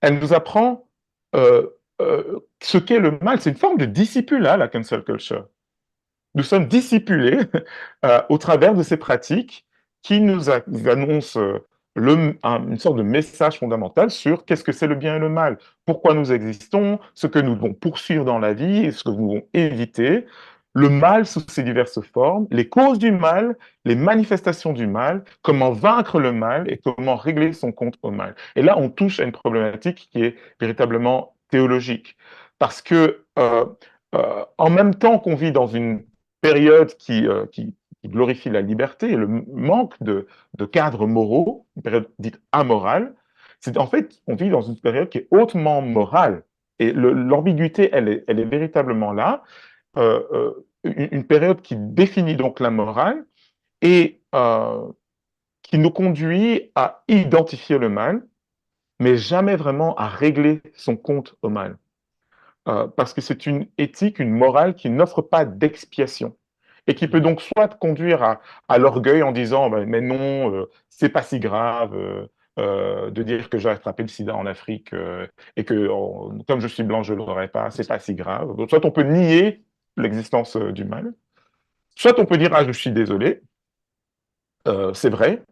Elle nous apprend ce qu'est le mal. C'est une forme de discipulat, la cancel culture. Nous sommes discipulés au travers de ces pratiques qui nous annoncent une sorte de message fondamental sur qu'est-ce que c'est le bien et le mal, pourquoi nous existons, ce que nous devons poursuivre dans la vie et ce que nous devons éviter, le mal sous ses diverses formes, les causes du mal, les manifestations du mal, comment vaincre le mal et comment régler son compte au mal. Et là, on touche à une problématique qui est véritablement théologique. Parce que en même temps qu'on vit dans une période qui glorifie la liberté et le manque de cadres moraux, une période dite amorale, c'est en fait, on vit dans une période qui est hautement morale. Et l'ambiguïté, elle est véritablement là. Une période qui définit donc la morale et qui nous conduit à identifier le mal, mais jamais vraiment à régler son compte au mal. Parce que c'est une éthique, une morale qui n'offre pas d'expiation et qui peut donc soit conduire à l'orgueil en disant mais non, c'est pas si grave de dire que j'ai attrapé le sida en Afrique et que comme je suis blanc, je l'aurais pas, c'est pas si grave. Donc, soit on peut nier l'existence du mal, soit on peut dire ah je suis désolé, c'est vrai,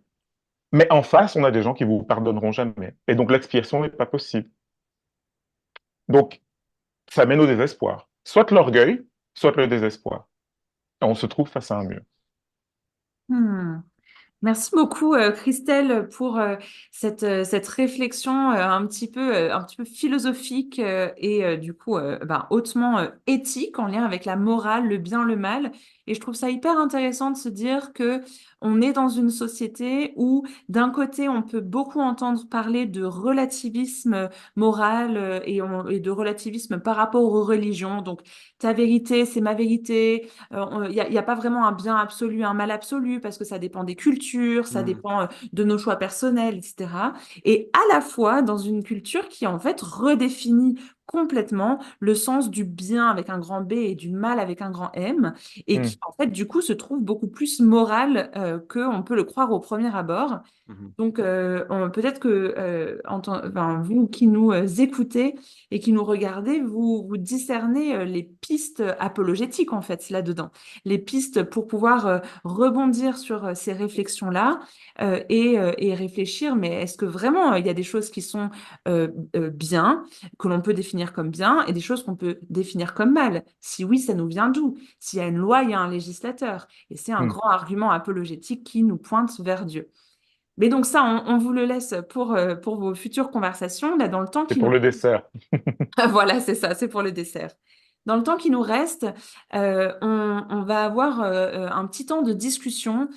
mais en face on a des gens qui vous pardonneront jamais et donc l'expiation n'est pas possible. Donc ça mène au désespoir, soit l'orgueil, soit le désespoir. Et on se trouve face à un mur. Hmm. Merci beaucoup, Christelle, pour cette réflexion un petit peu philosophique et du coup hautement éthique en lien avec la morale, le bien, le mal. Et je trouve ça hyper intéressant de se dire que on est dans une société où d'un côté on peut beaucoup entendre parler de relativisme moral et de relativisme par rapport aux religions. Donc ta vérité, c'est ma vérité. Il y a pas vraiment un bien absolu, un mal absolu, parce que ça dépend des cultures, ça dépend de nos choix personnels, etc. Et à la fois dans une culture qui en fait redéfinit complètement le sens du bien avec un grand B et du mal avec un grand M, et qui Mm. en fait du coup se trouve beaucoup plus moral qu'on peut le croire au premier abord. Donc, peut-être que vous qui nous écoutez et qui nous regardez, vous discernez les pistes apologétiques, en fait, là-dedans. Les pistes pour pouvoir rebondir sur ces réflexions-là et réfléchir, mais est-ce que vraiment il y a des choses qui sont bien, que l'on peut définir définir comme bien et des choses qu'on peut définir comme mal. Si oui, ça nous vient d'où? S'il y a une loi, il y a un législateur. Et c'est un Hmm. grand argument apologétique qui nous pointe vers Dieu. Mais donc ça, on vous le laisse pour vos futures conversations. Là, dans le temps C'est qui pour nous le dessert. Voilà, c'est ça, c'est pour le dessert. Dans le temps qui nous reste, on va avoir un petit temps de discussion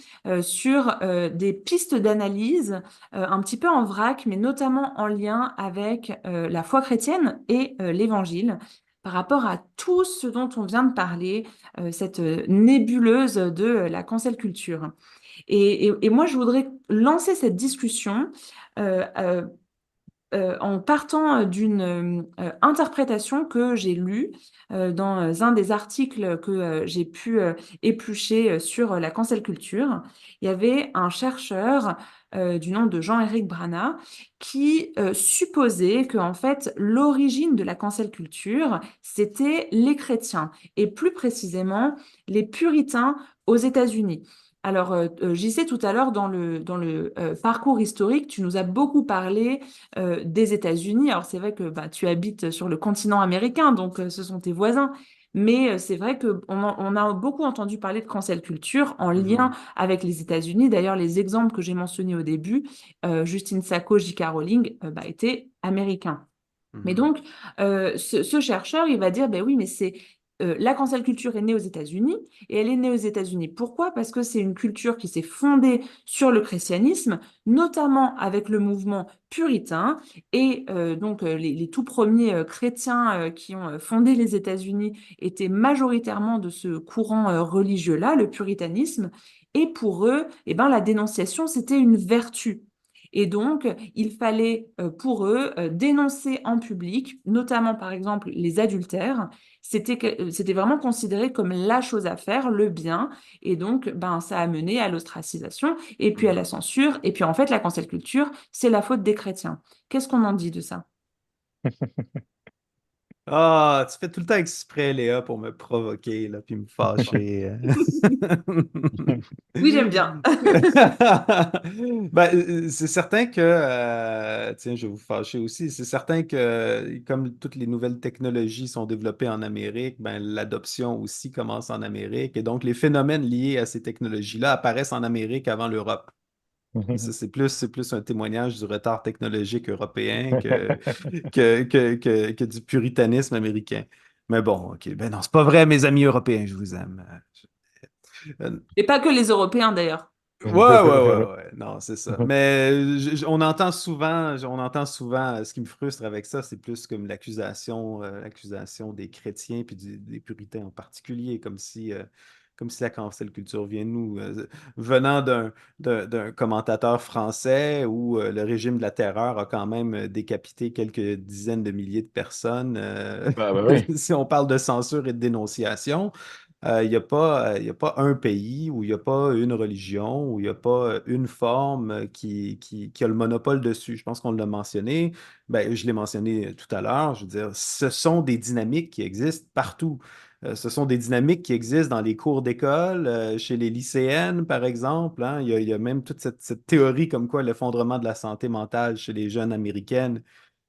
sur des pistes d'analyse, un petit peu en vrac, mais notamment en lien avec la foi chrétienne et l'Évangile, par rapport à tout ce dont on vient de parler, cette nébuleuse de la cancel culture. Et moi, je voudrais lancer cette discussion euh, euh, en partant d'une interprétation que j'ai lue dans un des articles que j'ai pu éplucher sur la cancel culture. Il y avait un chercheur du nom de Jean-Éric Brana qui supposait que en fait l'origine de la cancel culture c'était les chrétiens et plus précisément les puritains aux États-Unis. Alors, j'y sais tout à l'heure dans le parcours historique, tu nous as beaucoup parlé des États-Unis. Alors c'est vrai que bah, tu habites sur le continent américain, donc ce sont tes voisins. Mais c'est vrai qu'on a beaucoup entendu parler de cancel culture en lien avec les États-Unis. D'ailleurs, les exemples que j'ai mentionnés au début, Justine Sacco, J.K. Rowling, bah, étaient américains. Mais donc, ce chercheur, il va dire, ben oui, mais c'est la cancel culture est née aux États-Unis et elle est née aux États-Unis. Pourquoi? Parce que c'est une culture qui s'est fondée sur le christianisme, notamment avec le mouvement puritain et donc les tout premiers chrétiens qui ont fondé les États-Unis étaient majoritairement de ce courant religieux-là, le puritanisme. Et pour eux, eh ben, la dénonciation, c'était une vertu. Et donc, il fallait pour eux dénoncer en public, notamment par exemple les adultères. C'était vraiment considéré comme la chose à faire, le bien. Et donc, ben, ça a mené à l'ostracisation et puis à la censure. Et puis en fait, la cancel culture, c'est la faute des chrétiens. Qu'est-ce qu'on en dit de ça? Ah, tu fais tout le temps exprès, Léa, pour me provoquer, là, puis me fâcher. Oui, j'aime bien. Ben, c'est certain que, tiens, je vais vous fâcher aussi, c'est certain que comme toutes les nouvelles technologies sont développées en Amérique, ben, l'adoption aussi commence en Amérique, et donc les phénomènes liés à ces technologies-là apparaissent en Amérique avant l'Europe. Ça, c'est plus un témoignage du retard technologique européen que du puritanisme américain. Mais bon, OK. Ben non, c'est pas vrai, mes amis européens, je vous aime. Et pas que les Européens d'ailleurs. Ouais, ouais, ouais, ouais. Non, c'est ça. Mais on entend souvent, ce qui me frustre avec ça, c'est plus comme l'accusation des chrétiens puis des puritains en particulier, comme si la cancel culture vient de nous, venant d'un commentateur français où le régime de la terreur a quand même décapité quelques dizaines de milliers de personnes. Bah oui. Si on parle de censure et de dénonciation. Il n'y a pas, y a pas un pays où il n'y a pas une religion, où il n'y a pas une forme qui a le monopole dessus. Je pense qu'on l'a mentionné. Ben, je l'ai mentionné tout à l'heure. Je veux dire, ce sont des dynamiques qui existent partout. Ce sont des dynamiques qui existent dans les cours d'école, chez les lycéennes, par exemple, hein. Il y a même toute cette théorie comme quoi l'effondrement de la santé mentale chez les jeunes américaines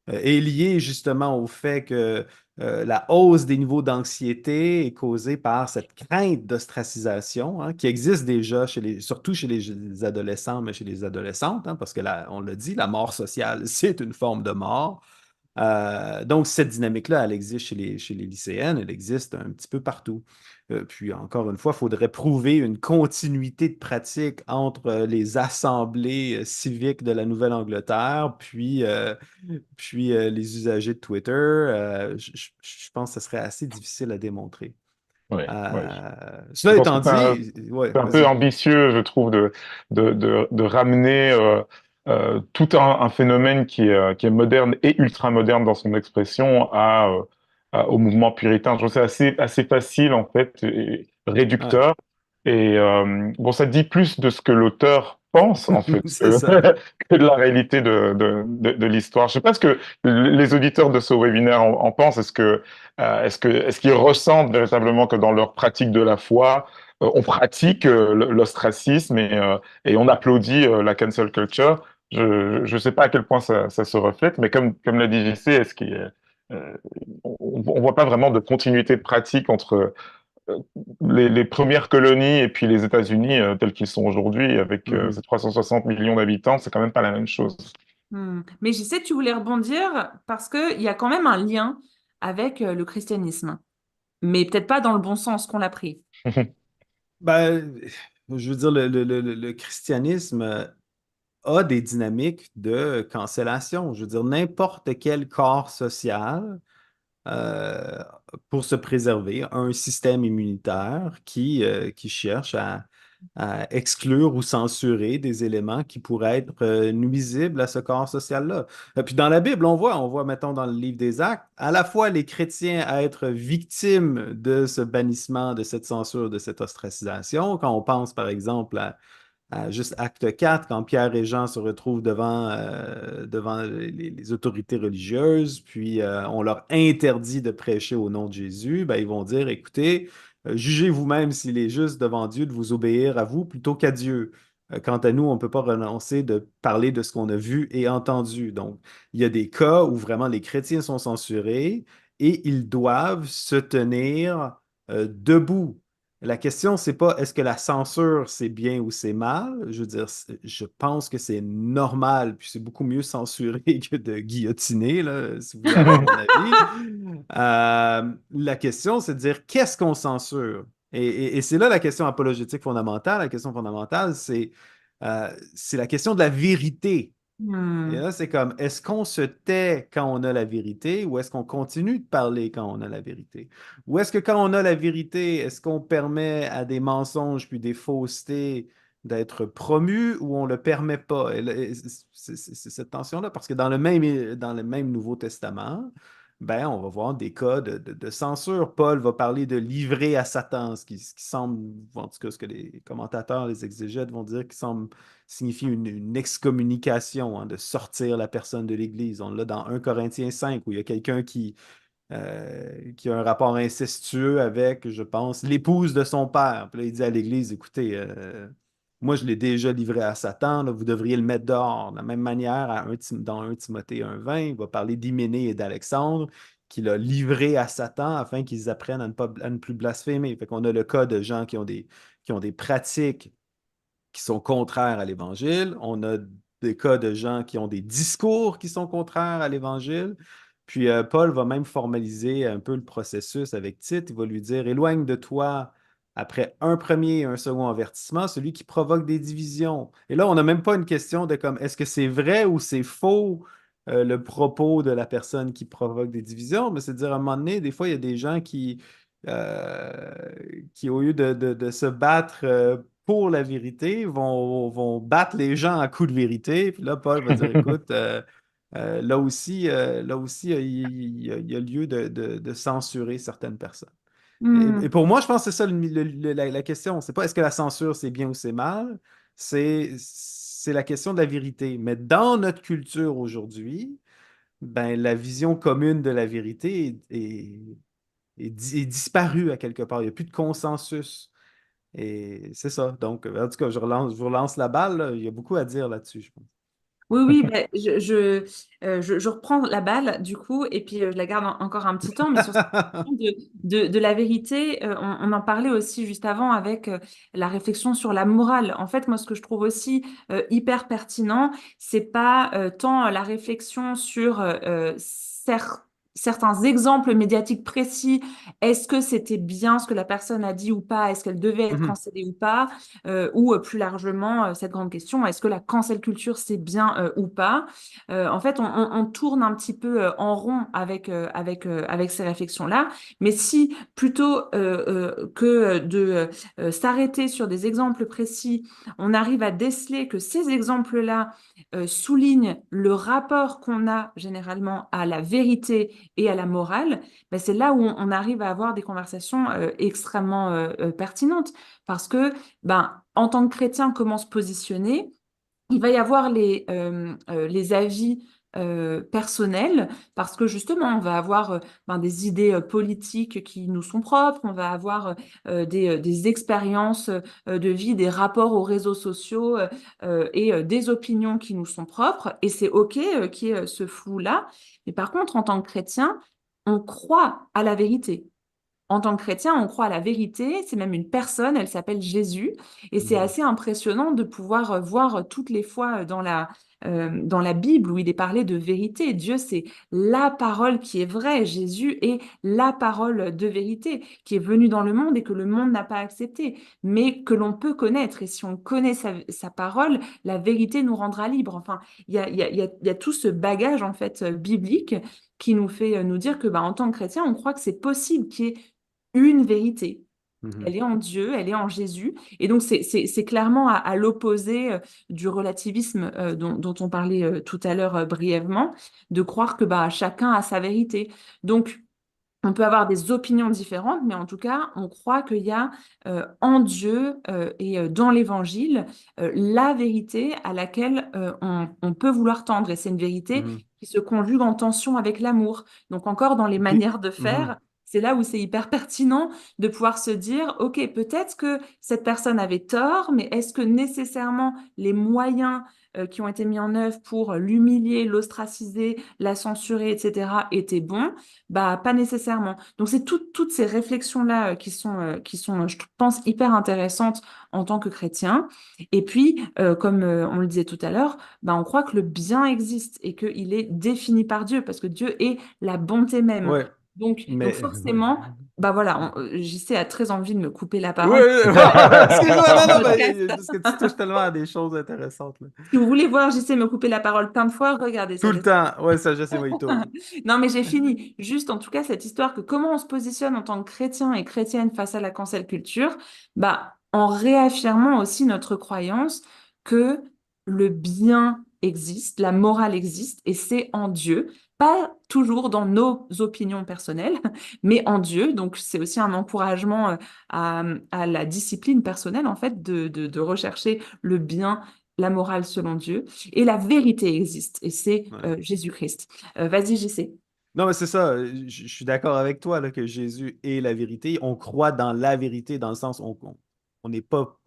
est lié justement au fait que la hausse des niveaux d'anxiété est causée par cette crainte d'ostracisation, hein, qui existe déjà surtout chez les adolescents, mais chez les adolescentes, hein, parce que là, on l'a dit, la mort sociale, c'est une forme de mort. Donc, cette dynamique-là, elle existe chez les lycéennes, elle existe un petit peu partout. Puis, encore une fois, il faudrait prouver une continuité de pratique entre les assemblées civiques de la Nouvelle-Angleterre, puis les usagers de Twitter. Je pense que ce serait assez difficile à démontrer. Oui, oui. Je Cela pense que étant dit, ouais, c'est un peu vas-y. ambitieux, je trouve, de ramener tout un phénomène qui est moderne et ultra moderne dans son expression au mouvement puritain. Je trouve que c'est assez facile, en fait, et Ouais. réducteur. Et bon, ça dit plus de ce que l'auteur pense, en fait, C'est ça. que de la réalité de l'histoire. Je sais pas ce que les auditeurs de ce webinaire en pensent. Est-ce qu'ils ressentent véritablement que dans leur pratique de la foi, on pratique l'ostracisme et on applaudit la cancel culture? Je ne sais pas à quel point ça se reflète, mais comme l'a dit JC, euh, on voit pas vraiment de continuité de pratique entre euh, les premières colonies et puis les États-Unis tels qu'ils sont aujourd'hui, avec Mhm. ces 360 millions d'habitants, c'est quand même pas la même chose. Mais je sais que tu voulais rebondir parce qu'il y a quand même un lien avec le christianisme, mais peut-être pas dans le bon sens qu'on l'a pris. Ben, je veux dire, le christianisme a des dynamiques de cancellation. Je veux dire, n'importe quel corps social, euh, pour se préserver, a un système immunitaire qui cherche à exclure ou censurer des éléments qui pourraient être nuisibles à ce corps social-là. Puis dans la Bible, on voit, mettons, dans le livre des Actes, à la fois les chrétiens à être victimes de ce bannissement, de cette censure, de cette ostracisation. Quand on pense, par exemple, à juste acte 4 quand Pierre et Jean se retrouvent devant les autorités religieuses, puis on leur interdit de prêcher au nom de Jésus, ben, ils vont dire, écoutez, jugez vous-même s'il est juste devant Dieu de vous obéir à vous plutôt qu'à Dieu. Quant à nous, on ne peut pas renoncer de parler de ce qu'on a vu et entendu. Donc, il y a des cas où vraiment les chrétiens sont censurés et ils doivent se tenir debout. La question, c'est pas est-ce que la censure, c'est bien ou c'est mal. Je veux dire, je pense que c'est normal, puis c'est beaucoup mieux censuré que de guillotiner, là, si vous voulez avoir mon avis. La question, c'est de dire qu'est-ce qu'on censure? Et c'est là la question apologétique fondamentale. La question fondamentale, c'est la question de la vérité. Et Hmm. là, c'est comme, est-ce qu'on se tait quand on a la vérité ou est-ce qu'on continue de parler quand on a la vérité? Ou est-ce que quand on a la vérité, est-ce qu'on permet à des mensonges puis des faussetés d'être promus ou on le permet pas? Et là, c'est cette tension-là, parce que dans le même Nouveau Testament, ben, on va voir des cas de censure. Paul va parler de livrer à Satan, ce qui semble, en tout cas, ce que les commentateurs, les exégètes vont dire, qui semble signifie une excommunication, hein, de sortir la personne de l'Église. On l'a dans 1 Corinthiens 5, où il y a quelqu'un qui a un rapport incestueux avec, je pense, l'épouse de son père. Puis là, il dit à l'Église, écoutez, moi, je l'ai déjà livré à Satan, là, vous devriez le mettre dehors. De la même manière, dans 1 Timothée 1,20, il va parler d'Hyménée et d'Alexandre, qu'il a livré à Satan afin qu'ils apprennent à ne plus blasphémer. Fait qu'on a le cas de gens qui ont des pratiques qui sont contraires à l'Évangile. On a des cas de gens qui ont des discours qui sont contraires à l'Évangile. Puis Paul va même formaliser un peu le processus avec Tite. Il va lui dire, éloigne de toi, après un premier et un second avertissement, celui qui provoque des divisions. Et là, on n'a même pas une question de comme, est-ce que c'est vrai ou c'est faux le propos de la personne qui provoque des divisions, mais c'est de dire à un moment donné, des fois, il y a des gens euh, qui au lieu de se battre pour la vérité, vont battre les gens à coups de vérité. Puis là, Paul va dire, écoute, là aussi, il y a lieu de censurer certaines personnes. Et Hmm. pour moi, je pense que c'est ça la question. C'est pas est-ce que la censure, c'est bien ou c'est mal. C'est la question de la vérité. Mais dans notre culture aujourd'hui, ben, la vision commune de la vérité est disparue à quelque part. Il n'y a plus de consensus. Et c'est ça. Donc, en tout cas, je vous relance la balle, là. Il y a beaucoup à dire là-dessus, je pense. Oui, oui, ben, je reprends la balle du coup, et puis je la garde encore un petit temps, mais sur cette question de la vérité, on en parlait aussi juste avant avec la réflexion sur la morale. En fait, moi, ce que je trouve aussi hyper pertinent, c'est pas tant la réflexion sur certains exemples médiatiques précis. Est-ce que c'était bien ce que la personne a dit ou pas? Est-ce qu'elle devait être Mhm. cancellée ou pas? Ou plus largement, cette grande question, est-ce que la cancel culture, c'est bien ou pas? En fait, on tourne un petit peu en rond avec ces réflexions-là, mais si plutôt que de s'arrêter sur des exemples précis, on arrive à déceler que ces exemples-là soulignent le rapport qu'on a généralement à la vérité et à la morale, ben c'est là où on arrive à avoir des conversations extrêmement pertinentes. Parce que, ben, en tant que chrétien, comment se positionner? Il va y avoir les avis personnels, parce que justement, on va avoir ben, des idées politiques qui nous sont propres, on va avoir des expériences de vie, des rapports aux réseaux sociaux et des opinions qui nous sont propres, et c'est OK qu'il y ait ce flou-là. Mais par contre, en tant que chrétien, on croit à la vérité. En tant que chrétien, on croit à la vérité, c'est même une personne, elle s'appelle Jésus, et c'est assez impressionnant de pouvoir voir toutes les fois dans la Bible où il est parlé de vérité. Dieu, c'est la parole qui est vraie. Jésus est la parole de vérité qui est venue dans le monde et que le monde n'a pas accepté, mais que l'on peut connaître. Et si on connaît sa parole, la vérité nous rendra libres. Enfin, il y a tout ce bagage en fait biblique qui nous fait nous dire que bah, en tant que chrétien, on croit que c'est possible qu'il y ait une vérité. Mhm. Elle est en Dieu, elle est en Jésus. Et donc, c'est clairement à l'opposé du relativisme dont on parlait tout à l'heure brièvement, de croire que bah, chacun a sa vérité. Donc, on peut avoir des opinions différentes, mais en tout cas, on croit qu'il y a en Dieu et dans l'Évangile la vérité à laquelle on peut vouloir tendre. Et c'est une vérité Mhm. qui se conjugue en tension avec l'amour. Donc encore dans les Puis, manières de mhm. faire, c'est là où c'est hyper pertinent de pouvoir se dire, OK, peut-être que cette personne avait tort, mais est-ce que nécessairement les moyens qui ont été mis en œuvre pour l'humilier, l'ostraciser, la censurer, etc., étaient bons? Bah, pas nécessairement. Donc, c'est toutes ces réflexions-là qui sont, je pense, hyper intéressantes en tant que chrétien. Et puis, comme on le disait tout à l'heure, bah, on croit que le bien existe et qu'il est défini par Dieu, parce que Dieu est la bonté même. Ouais, Donc mais ouais. forcément, bah voilà, JC a très envie de me couper la parole Ouais, excuse-moi, non, en non, podcast. parce que tu touches tellement à des choses intéressantes, là. Si vous voulez voir JC me couper la parole plein de fois, regardez Tout ça. le temps. Ouais, Sagesse et Mojito. Non, mais j'ai fini. Juste, en tout cas, cette histoire que comment on se positionne en tant que chrétien et chrétienne face à la cancel culture, bah, en réaffirmant aussi notre croyance que le bien existe, la morale existe, et c'est en Dieu. Pas toujours dans nos opinions personnelles, mais en Dieu. Donc, c'est aussi un encouragement à la discipline personnelle, en fait, de rechercher le bien, la morale selon Dieu. Et la vérité existe, et c'est Ouais. Jésus-Christ. Vas-y, j'essaie. Non, mais c'est ça. Je suis d'accord avec toi là, que Jésus est la vérité. On croit dans la vérité dans le sens où on n'est pas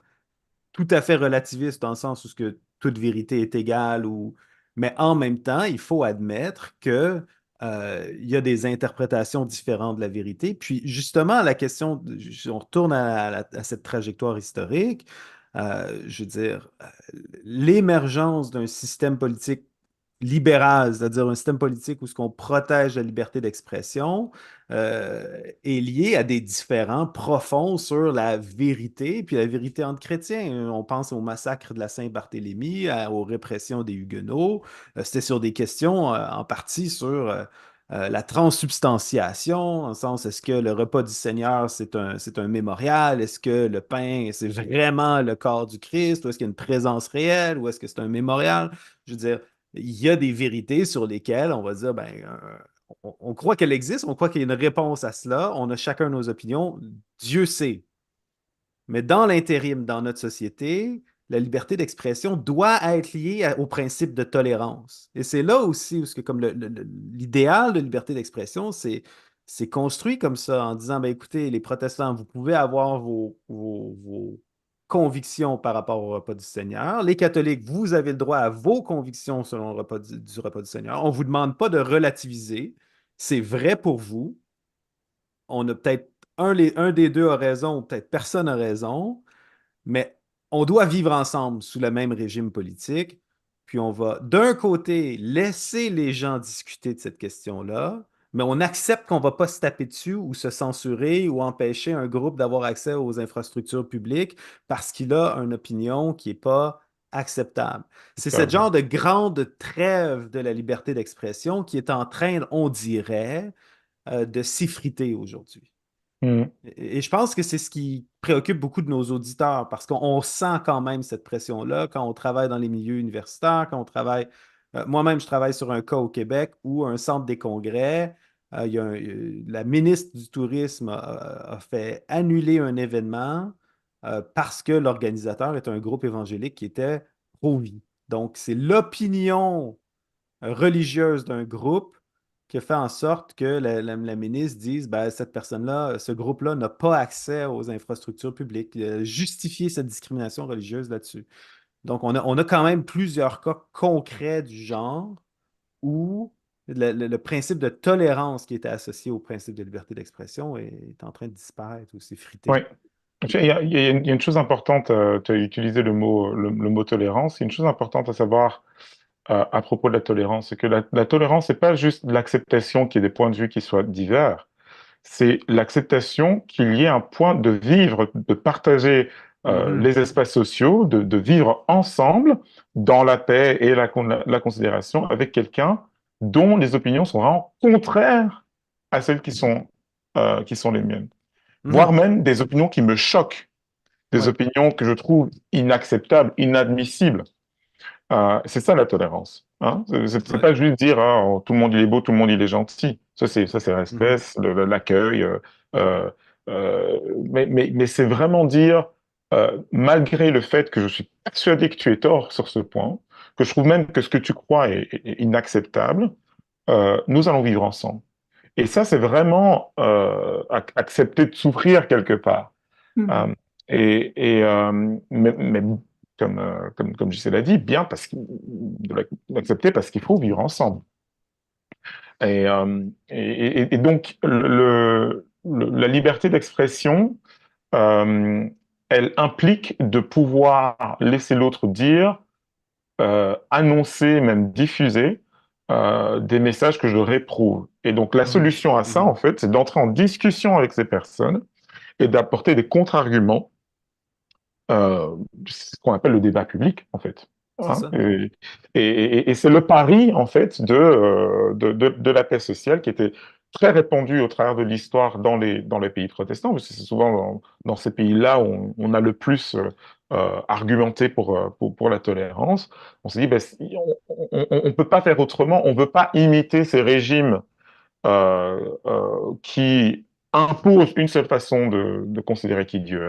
tout à fait relativiste dans le sens où ce que toute vérité est égale ou mais en même temps, il faut admettre que il y a des interprétations différentes de la vérité. Puis justement, la question, on retourne à cette trajectoire historique. Je veux dire, l'émergence d'un système politique libéral, c'est-à-dire un système politique où ce qu'on protège la liberté d'expression, est lié à des différends profonds sur la vérité, puis la vérité entre chrétiens. On pense au massacre de la Saint-Barthélemy, aux répressions des Huguenots. C'était sur des questions en partie sur la transsubstantiation, en sens, est-ce que le repas du Seigneur, c'est un mémorial? Est-ce que le pain, c'est vraiment le corps du Christ? Ou est-ce qu'il y a une présence réelle? Ou est-ce que c'est un mémorial? Je veux dire, il y a des vérités sur lesquelles on va dire, ben, on croit qu'elle existe, on croit qu'il y a une réponse à cela, on a chacun nos opinions, Dieu sait. Mais dans l'intérim, dans notre société, la liberté d'expression doit être liée au principe de tolérance. Et c'est là aussi où comme l'idéal de liberté d'expression, c'est construit comme ça, en disant, ben, écoutez, les protestants, vous pouvez avoir vos convictions par rapport au repas du Seigneur. Les catholiques, vous avez le droit à vos convictions selon le repas du repas du Seigneur. On ne vous demande pas de relativiser. C'est vrai pour vous. On a peut-être un des deux a raison, ou peut-être personne n'a raison, mais on doit vivre ensemble sous le même régime politique. Puis on va, d'un côté, laisser les gens discuter de cette question-là, mais on accepte qu'on ne va pas se taper dessus ou se censurer ou empêcher un groupe d'avoir accès aux infrastructures publiques parce qu'il a une opinion qui n'est pas acceptable. C'est ce genre de grande trêve de la liberté d'expression qui est en train, on dirait, de s'effriter aujourd'hui. Mhm. Et je pense que c'est ce qui préoccupe beaucoup de nos auditeurs parce qu'on sent quand même cette pression-là quand on travaille dans les milieux universitaires, quand on travaille. Moi-même, je travaille sur un cas au Québec où un centre des congrès, la ministre du Tourisme a fait annuler un événement parce que l'organisateur est un groupe évangélique qui était pro-vie. Donc, c'est l'opinion religieuse d'un groupe qui a fait en sorte que la ministre dise ben, cette personne-là, ce groupe-là n'a pas accès aux infrastructures publiques, justifier cette discrimination religieuse là-dessus. Donc, on a quand même plusieurs cas concrets du genre où le principe de tolérance qui était associé au principe de liberté d'expression est en train de disparaître ou s'effriter. Oui. Il y a une chose importante, tu as utilisé le mot tolérance, il y a une chose importante à savoir à propos de la tolérance, c'est que la tolérance, c'est pas juste l'acceptation qu'il y ait des points de vue qui soient divers, c'est l'acceptation qu'il y ait un point de vivre, de partager les espaces sociaux, de vivre ensemble dans la paix et la considération avec quelqu'un dont les opinions sont vraiment contraires à celles qui sont les miennes. Voire même des opinions qui me choquent, des Ouais. opinions que je trouve inacceptables, inadmissibles. C'est ça la tolérance. Hein? C'est Ouais. pas juste dire oh, tout le monde il est beau, tout le monde il est gentil. Ça c'est respect, Mhm. c'est l'accueil. Euh, mais c'est vraiment dire malgré le fait que je suis persuadé que tu es tort sur ce point, que je trouve même que ce que tu crois est inacceptable, nous allons vivre ensemble. Et ça c'est vraiment accepter de souffrir quelque part. Mhm. Euh, mais comme Gisèle l'a dit, bien de l'accepter parce qu'il faut vivre ensemble. Et donc, la liberté d'expression, euh, elle implique de pouvoir laisser l'autre dire, annoncer, même diffuser des messages que je réprouve. Et donc, la solution à ça, en fait, c'est d'entrer en discussion avec ces personnes et d'apporter des contre-arguments c'est ce qu'on appelle le débat public, en fait. C'est Hein. ça. Et c'est le pari, en fait, de la paix sociale qui était très répandu au travers de l'histoire dans les pays protestants, parce que c'est souvent dans ces pays-là où on a le plus argumenté pour la tolérance. On s'est dit, ben, on peut pas faire autrement, on veut pas imiter ces régimes qui impose une seule façon de considérer qui Dieu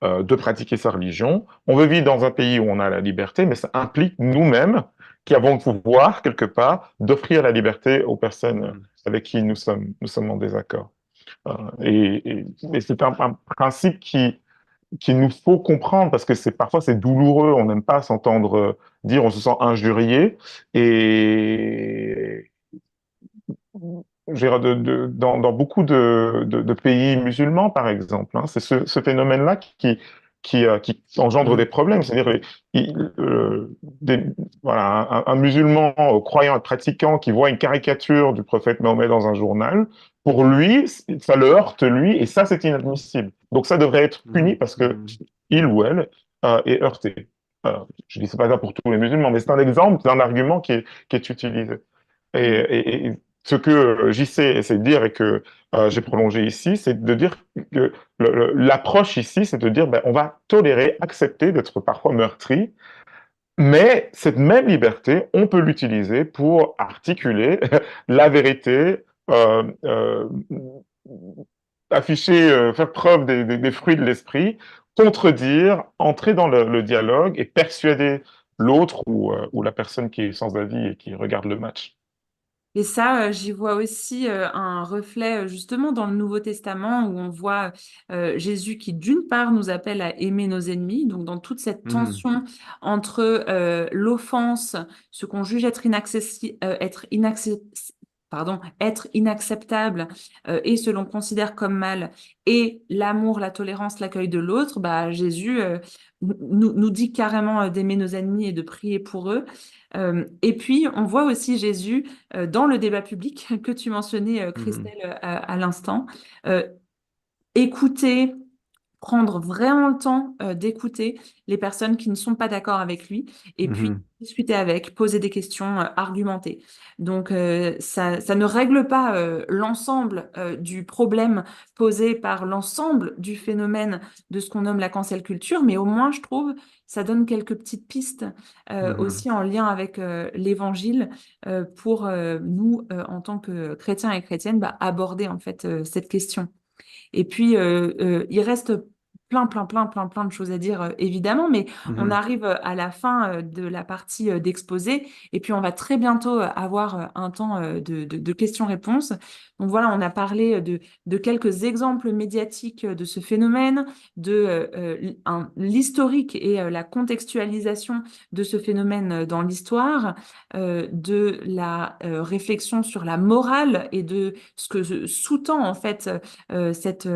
est, de pratiquer sa religion. On veut vivre dans un pays où on a la liberté, mais ça implique nous-mêmes qui avons le pouvoir, quelque part, d'offrir la liberté aux personnes avec qui nous sommes en désaccord. Et c'est un principe qu'il nous faut comprendre parce que parfois c'est douloureux, on n'aime pas s'entendre dire, on se sent injurié. Et je dirais, dans beaucoup de pays musulmans, par exemple. Hein. C'est ce phénomène-là qui engendre des problèmes. C'est-à-dire, voilà, un musulman croyant et pratiquant qui voit une caricature du prophète Mahomet dans un journal, pour lui, ça le heurte, lui, et ça, c'est inadmissible. Donc, ça devrait être puni parce que il ou elle est heurté. Je dis, c'est pas ça pour tous les musulmans, mais c'est un exemple d'un argument qui est utilisé. Et ce que JC essaie de dire et que j'ai prolongé ici, c'est de dire que l'approche ici, c'est de dire ben, on va tolérer, accepter d'être parfois meurtri, mais cette même liberté, on peut l'utiliser pour articuler la vérité, afficher, faire preuve des fruits de l'esprit, contredire, entrer dans le dialogue et persuader l'autre ou la personne qui est sans avis et qui regarde le match. Et ça, j'y vois aussi un reflet justement dans le Nouveau Testament où on voit Jésus qui, d'une part, nous appelle à aimer nos ennemis, donc dans toute cette tension entre l'offense, ce qu'on juge être inacceptable et ce l'on considère comme mal, et l'amour, la tolérance, l'accueil de l'autre, bah, Jésus nous dit carrément d'aimer nos ennemis et de prier pour eux. Et puis, on voit aussi Jésus dans le débat public que tu mentionnais, Christelle, à l'instant. Euh, Écouter, prendre vraiment le temps d'écouter les personnes qui ne sont pas d'accord avec lui et puis discuter avec, poser des questions, argumenter. Donc, ça ne règle pas l'ensemble du problème posé par l'ensemble du phénomène de ce qu'on nomme la cancel culture, mais au moins, je trouve, ça donne quelques petites pistes aussi en lien avec l'évangile pour nous, en tant que chrétiens et chrétiennes, bah, aborder en fait cette question. Et puis, il reste plein de choses à dire, évidemment, mais on arrive à la fin de la partie d'exposé et puis on va très bientôt avoir un temps de questions-réponses. Donc voilà, on a parlé de quelques exemples médiatiques de ce phénomène, l'historique et la contextualisation de ce phénomène dans l'histoire, de la réflexion sur la morale et de ce que sous-tend en fait cette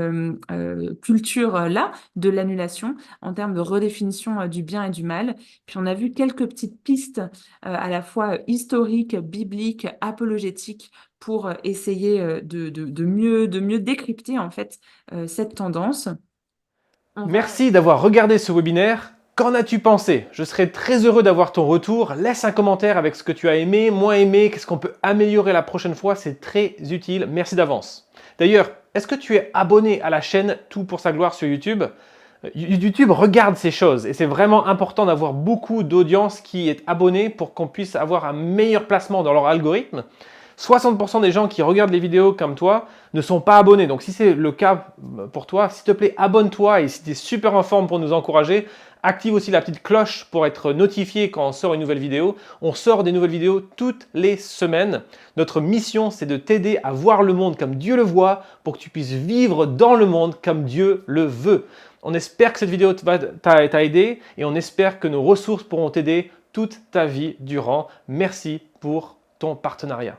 culture-là de l'annulation en termes de redéfinition du bien et du mal. Puis on a vu quelques petites pistes à la fois historiques, bibliques, apologétiques pour essayer de mieux décrypter en fait cette tendance. Merci d'avoir regardé ce webinaire. Qu'en as-tu pensé? Je serais très heureux d'avoir ton retour. Laisse un commentaire avec ce que tu as aimé, moins aimé, qu'est-ce qu'on peut améliorer la prochaine fois. C'est très utile. Merci d'avance. D'ailleurs, est-ce que tu es abonné à la chaîne Tout pour sa gloire sur YouTube? YouTube regarde ces choses et c'est vraiment important d'avoir beaucoup d'audience qui est abonnée pour qu'on puisse avoir un meilleur placement dans leur algorithme. 60% des gens qui regardent les vidéos comme toi ne sont pas abonnés. Donc si c'est le cas pour toi, s'il te plaît, abonne-toi et si tu es super en forme pour nous encourager, active aussi la petite cloche pour être notifié quand on sort une nouvelle vidéo. On sort des nouvelles vidéos toutes les semaines. Notre mission, c'est de t'aider à voir le monde comme Dieu le voit pour que tu puisses vivre dans le monde comme Dieu le veut. On espère que cette vidéo t'a aidé et on espère que nos ressources pourront t'aider toute ta vie durant. Merci pour ton partenariat.